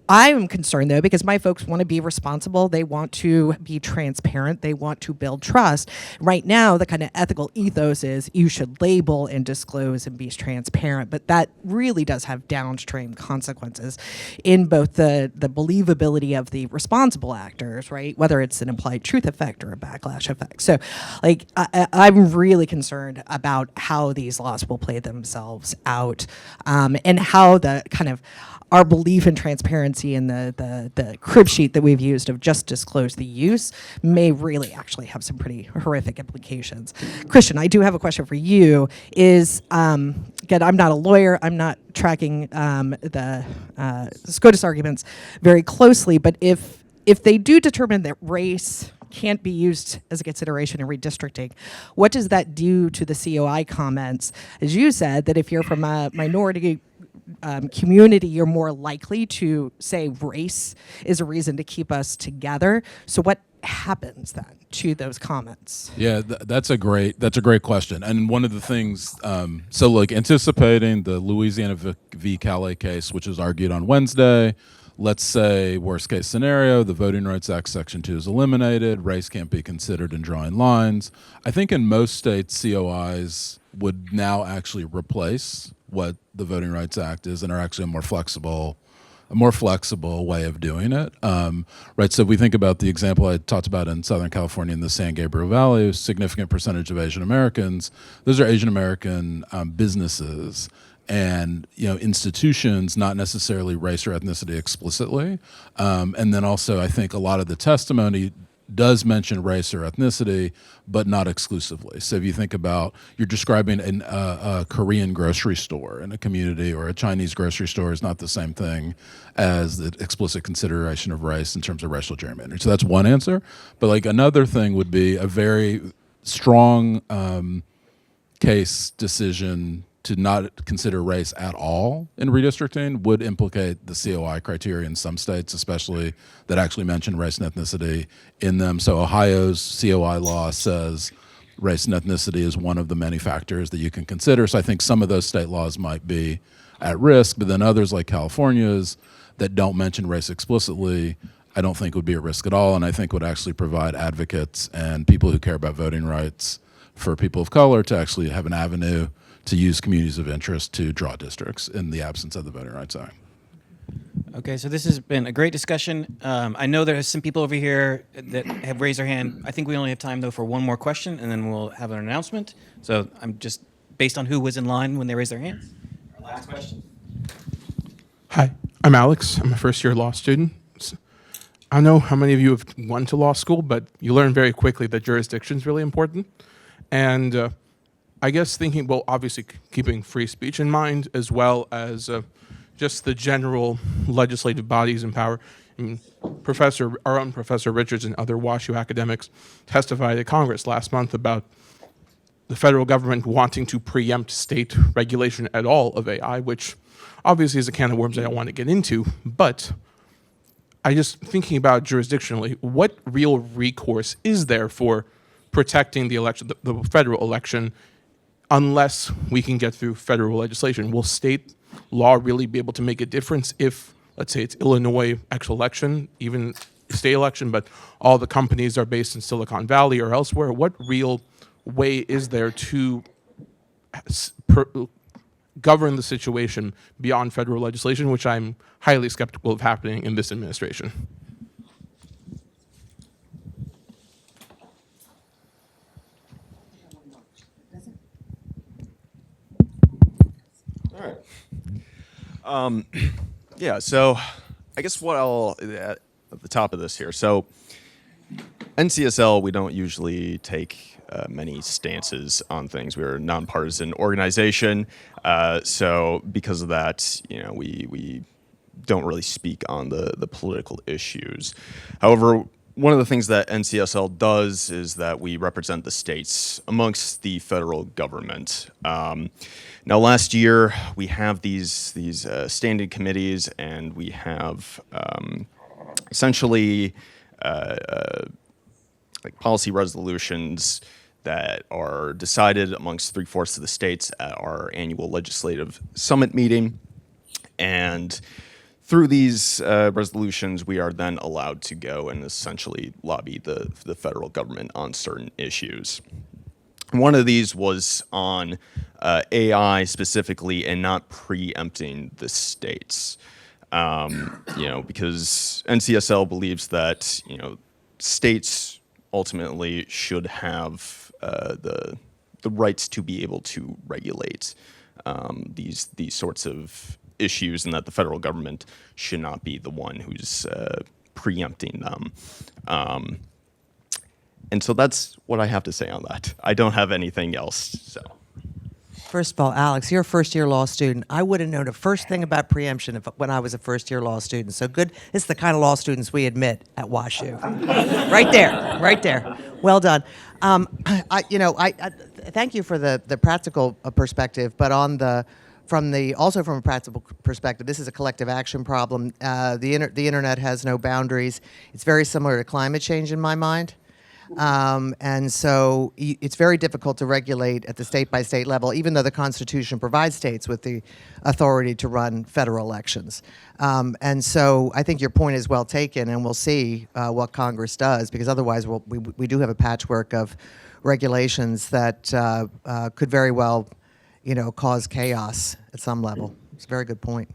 I'm concerned, though, because my folks want to be responsible. They want to be transparent. They want to build trust. Right now, the kind of ethical ethos is you should label and disclose and be transparent. But that really does have downstream consequences in both the believability of the responsible actors, right? Whether it's an implied truth effect or a backlash effect. So, like, I'm really concerned about how these laws will play themselves out, and how the kind of our belief in transparency and the crib sheet that we've used of just disclose the use may really actually have some pretty horrific implications. Christian, I do have a question for you. Again, I'm not a lawyer. I'm not tracking the SCOTUS arguments very closely, but if they do determine that race can't be used as a consideration in redistricting, what does that do to the COI comments? As you said, that if you're from a minority community, you're more likely to say race is a reason to keep us together. So what happens then to those comments? Yeah, that's a great question. And one of the things, so like anticipating the Louisiana v. Calais case, which was argued on Wednesday, let's say worst case scenario, the Voting Rights Act Section 2 is eliminated, race can't be considered in drawing lines. I think in most states, COIs would now actually replace what the Voting Rights Act is and are actually a more flexible way of doing it. Right. So if we think about the example I talked about in Southern California in the San Gabriel Valley, a significant percentage of Asian Americans, those are Asian American businesses and institutions, not necessarily race or ethnicity explicitly. And then also I think a lot of the testimony does mention race or ethnicity, but not exclusively. So if you think about, you're describing a Korean grocery store in a community, or a Chinese grocery store is not the same thing as the explicit consideration of race in terms of racial gerrymandering. So that's one answer. But like another thing would be a very strong case decision to not consider race at all in redistricting would implicate the COI criteria in some states, especially that actually mention race and ethnicity in them. So Ohio's COI law says race and ethnicity is one of the many factors that you can consider. So I think some of those state laws might be at risk, but then others like California's that don't mention race explicitly, I don't think would be at risk at all, and I think would actually provide advocates and people who care about voting rights for people of color to actually have an avenue to use communities of interest to draw districts in the absence of the Voting Rights Act. Okay, so this has been a great discussion. I know there's some people over here that have raised their hand. I think we only have time, though, for one more question, and then we'll have an announcement. So I'm just, based on who was in line when they raised their hand. Our last question. Hi, I'm Alex. I'm a first-year law student. I don't know how many of you have gone to law school, but you learn very quickly that jurisdiction is really important. And I guess thinking, well, obviously keeping free speech in mind, as well as just the general legislative bodies in power. I mean, our own Professor Richards and other WashU academics testified at Congress last month about the federal government wanting to preempt state regulation at all of AI, which obviously is a can of worms I don't want to get into. But I just thinking about jurisdictionally, what real recourse is there for protecting the election, the federal election, unless we can get through federal legislation? Will state law really be able to make a difference if, let's say it's Illinois actual election, even state election, but all the companies are based in Silicon Valley or elsewhere? What real way is there to govern the situation beyond federal legislation, which I'm highly skeptical of happening in this administration? Yeah, so I guess what I'll, at the top of this here, so NCSL, we don't usually take many stances on things. We're a nonpartisan organization, so because of that, we don't really speak on the political issues. However, one of the things that NCSL does is that we represent the states amongst the federal government. Now, last year we have these standing committees, and we have essentially like policy resolutions that are decided amongst 3/4 of the states at our annual legislative summit meeting, and through these resolutions, we are then allowed to go and essentially lobby the federal government on certain issues. One of these was on AI specifically, and not preempting the states. Because NCSL believes that states ultimately should have the rights to be able to regulate these sorts of issues, and that the federal government should not be the one who's preempting them. And so that's what I have to say on that. I don't have anything else. So, First of all, Alex, you're a first-year law student. I would have known the first thing about preemption when I was a first-year law student. So good. It's the kind of law students we admit at WashU. Right there, right there. Well done. I thank you for the practical perspective, but also from a practical perspective, this is a collective action problem. The internet has no boundaries. It's very similar to climate change in my mind. And so it's very difficult to regulate at the state-by-state level, even though the Constitution provides states with the authority to run federal elections. And so I think your point is well taken, and we'll see what Congress does, because otherwise we do have a patchwork of regulations that could very well cause chaos at some level. It's a very good point.